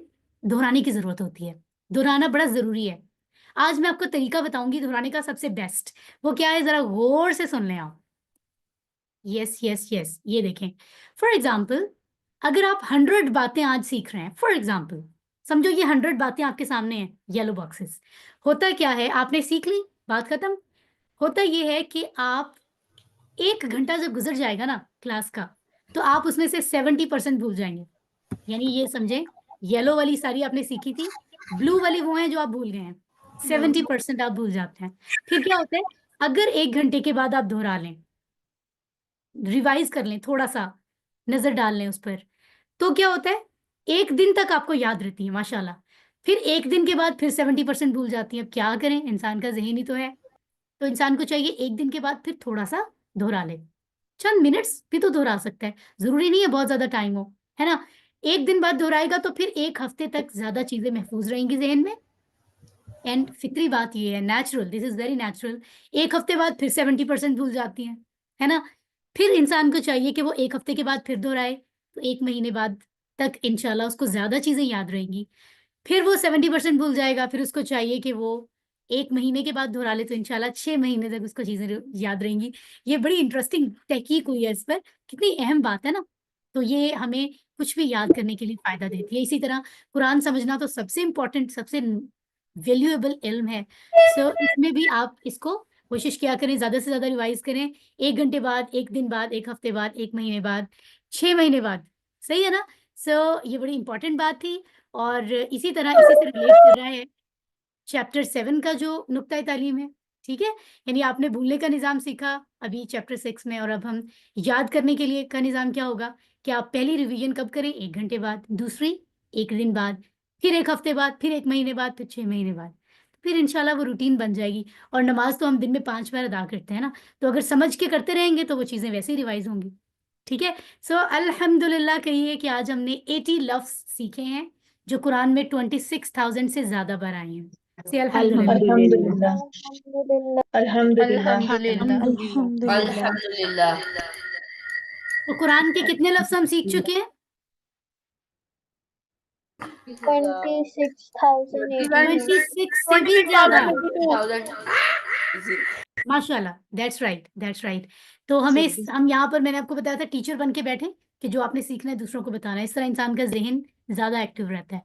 دہرانے کی ضرورت ہوتی ہے. دہرانا بڑا ضروری ہے. آج میں آپ کو طریقہ بتاؤں گی دہرانے کا سب سے بیسٹ. وہ کیا ہے ذرا غور سے سن لیں آپ. یس یس یس، یہ دیکھیں. فار ایگزامپل اگر آپ 100 باتیں آج سیکھ رہے ہیں، فار ایگزامپل سمجھو یہ 100 باتیں آپ کے سامنے ہیں، یلو باکسز. ہوتا کیا ہے، آپ نے سیکھ لی، بات ختم. ہوتا یہ ہے کہ آپ 1 گھنٹہ جب گزر جائے گا نا کلاس کا، تو آپ اس میں سے 70% بھول جائیں گے. یعنی یہ سمجھیں یلو والی ساری آپ نے سیکھی تھی، بلو والی وہ ہیں جو آپ بھول گئے ہیں. 70% آپ بھول جاتے ہیں. پھر کیا ہوتا ہے، اگر 1 گھنٹے کے بعد آپ دہرا لیں، ریوائز کر لیں، تھوڑا سا نظر ڈال لیں اس پر، تو کیا ہوتا ہے 1 دن تک آپ کو یاد رہتی ہے ماشاء اللہ. پھر 1 دن کے بعد پھر 70% بھول جاتی ہے. اب کیا کریں، انسان کا ذہن ہی تو ہے. تو انسان کو چاہیے 1 دن کے بعد پھر تھوڑا سا دہرا لے، چند منٹس بھی تو دہرا سکتا ہے، ضروری نہیں ہے بہت زیادہ ٹائم ہو، ہے نا. 1 دن بعد دہرائے گا تو پھر 1 ہفتے تک زیادہ چیزیں محفوظ رہیں گی ذہن میں. اینڈ فطری بات یہ ہے، natural, this is very natural. 1 ہفتے بعد پھر 70% بھول جاتی ہیں، ہے نا. پھر انسان کو چاہیے کہ وہ 1 ہفتے کے بعد پھر دہرائے، تو 1 مہینے بعد تک انشاءاللہ اس کو زیادہ چیزیں یاد رہیں گی. پھر وہ 70% بھول جائے گا، پھر اس کو چاہیے کہ وہ 1 مہینے کے بعد دہرا لے، تو انشاءاللہ 6 مہینے تک اس کو چیزیں یاد رہیں گی. یہ بڑی انٹرسٹنگ تحقیق ہوئی ہے اس پر، کتنی اہم بات ہے نا. تو یہ ہمیں کچھ بھی یاد کرنے کے لیے فائدہ دیتی ہے. اسی طرح قرآن سمجھنا تو سب سے امپورٹنٹ، سب سے ویلیویبل علم ہے. سو اس میں بھی آپ اس کو کوشش کیا کریں، زیادہ سے زیادہ ریوائز کریں. 1 گھنٹے بعد، 1 دن بعد، 1 ہفتے بعد، 1 مہینے بعد، 6 مہینے بعد. صحیح ہے نا. سو یہ بڑی امپورٹنٹ بات تھی. اور اسی طرح اسی سے ریلیٹ کر رہا ہے چیپٹر 7 کا جو نقطۂ تعلیم ہے. ٹھیک ہے، یعنی آپ نے بھولنے کا نظام سیکھا ابھی چیپٹر 6 میں، اور اب ہم یاد کرنے کے لیے کا نظام کیا ہوگا کہ آپ پہلی ریویژن کب کریں، 1 گھنٹے بعد، دوسری 1 دن بعد، پھر 1 ہفتے بعد، پھر 1 مہینے بعد، پھر 6 مہینے بعد. پھر انشاءاللہ وہ روٹین بن جائے گی. اور نماز تو ہم دن میں 5 بار ادا کرتے ہیں نا، تو اگر سمجھ کے کرتے رہیں گے تو وہ چیزیں ویسے ہی ریوائز ہوں گی. ٹھیک ہے. سو الحمدللہ کہیے کہ آج ہم نے 80 لفظ سیکھے ہیں جو قرآن میں 26,000 سے زیادہ بار آئے ہیں. سے الحمدللہ. الحمدللہ. الحمدللہ. الحمدللہ. الحمدللہ. الحمدللہ. تو قرآن کے کتنے لفظ ہم سیکھ چکے ہیں؟ 26,082. 26 سے بھی زیادہ. ماشاء اللہ، دیٹس رائٹ، دیٹس رائٹ. تو ہم یہاں پر میں نے آپ کو بتایا تھا ٹیچر بن کے بیٹھے کہ جو آپ نے سیکھنا ہے دوسروں کو بتانا ہے. اس طرح انسان کا ذہن زیادہ ایکٹیو رہتا ہے.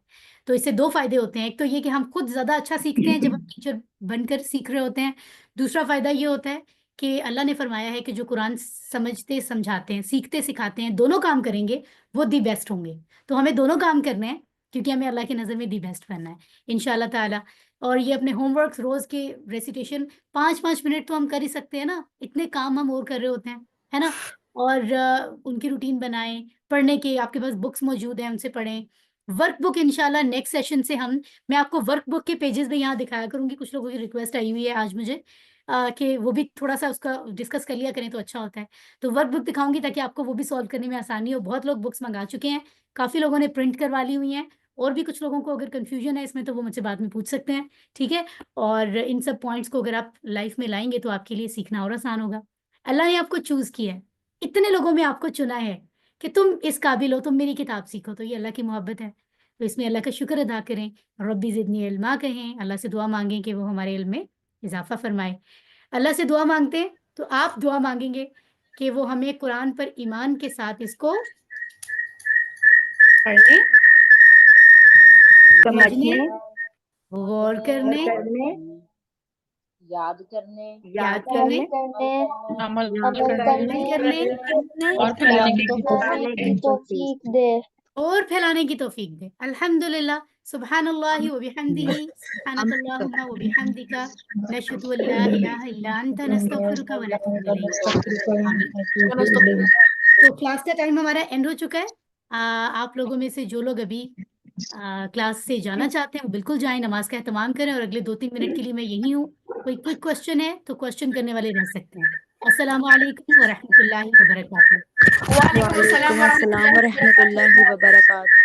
تو اس سے 2 فائدے ہوتے ہیں. ایک تو یہ کہ ہم خود زیادہ اچھا سیکھتے ہیں جب ہم ٹیچر بن کر سیکھ رہے ہوتے ہیں. دوسرا فائدہ یہ ہوتا ہے کہ اللہ نے فرمایا ہے کہ جو قرآن سمجھتے سمجھاتے ہیں، سیکھتے سکھاتے ہیں، دونوں کام کریں گے وہ دی بیسٹ ہوں گے. تو ہمیں دونوں کام کرنے ہیں کیونکہ ہمیں اللہ کی نظر میں دی بیسٹ بننا ہے انشاءاللہ تعالیٰ. اور یہ اپنے ہوم ورکس روز کے ریسیٹیشن 5-5 منٹ تو ہم کر ہی سکتے ہیں نا، اتنے کام ہم اور کر رہے ہوتے ہیں، ہے نا. اور ان کی روٹین بنائیں. پڑھنے کے آپ کے پاس بکس موجود ہیں، ان سے پڑھیں. ورک بک انشاءاللہ نیکسٹ سیشن سے میں آپ کو ورک بک کے پیجز بھی یہاں دکھایا کروں گی. کچھ لوگوں کی ریکویسٹ آئی ہوئی ہے آج مجھے کہ وہ بھی تھوڑا سا اس کا ڈسکس کر لیا کریں تو اچھا ہوتا ہے. تو ورک بک دکھاؤں گی تاکہ آپ کو وہ بھی سالو کرنے میں آسانی ہو. بہت لوگ بکس منگا چکے ہیں، کافی لوگوں نے پرنٹ کروا لی ہوئی ہیں، اور بھی کچھ لوگوں کو اگر کنفیوژن ہے اس میں تو وہ مجھ سے بعد میں پوچھ سکتے ہیں. ٹھیک ہے. اور ان سب پوائنٹس کو اگر آپ لائف میں لائیں گے تو آپ کے لیے سیکھنا اور آسان ہوگا. اللہ نے آپ کو چوز کیا ہے، اتنے لوگوں میں آپ کو چنا ہے کہ تم اس قابل ہو، تم میری کتاب سیکھو. تو یہ اللہ کی محبت ہے. تو اس میں اللہ کا شکر ادا کریں، ربی زدنی علما کہیں، اللہ سے دعا مانگیں کہ وہ ہمارے علم میں اضافہ فرمائے. اللہ سے دعا مانگتے ہیں تو آپ دعا مانگیں گے کہ وہ ہمیں قرآن پر ایمان کے ساتھ اس کو پڑھنے، سمجھنے، غور کرنے، یاد کرنے، یاد یاد کرنے، کرنے، عمل عمل کرنے کرنے اور پھیلانے کی کی توفیق دے. اور پھیلانے کی توفیق دے. الحمدللہ. سبحان اللہ و بحمدہ، سبحانک اللہم و بحمدک، نشہد ان لا الہ الا انت، نستغفرک و نتوب الیک. تو کلاس کا ٹائم ہمارا اینڈ ہو چکا ہے. آپ لوگوں میں سے جو لوگ ابھی کلاس سے جانا چاہتے ہیں وہ بالکل جائیں، نماز کا اہتمام کریں. اور اگلے 2-3 منٹ کے لیے میں یہی ہوں. کوئی کوئک کوشچن ہے تو کوشچن کرنے والے رہ سکتے ہیں. السلام علیکم ورحمۃ اللہ وبرکاتہ. وعلیکم السلام وعلیکم السلام ورحمۃ اللہ وبرکاتہ.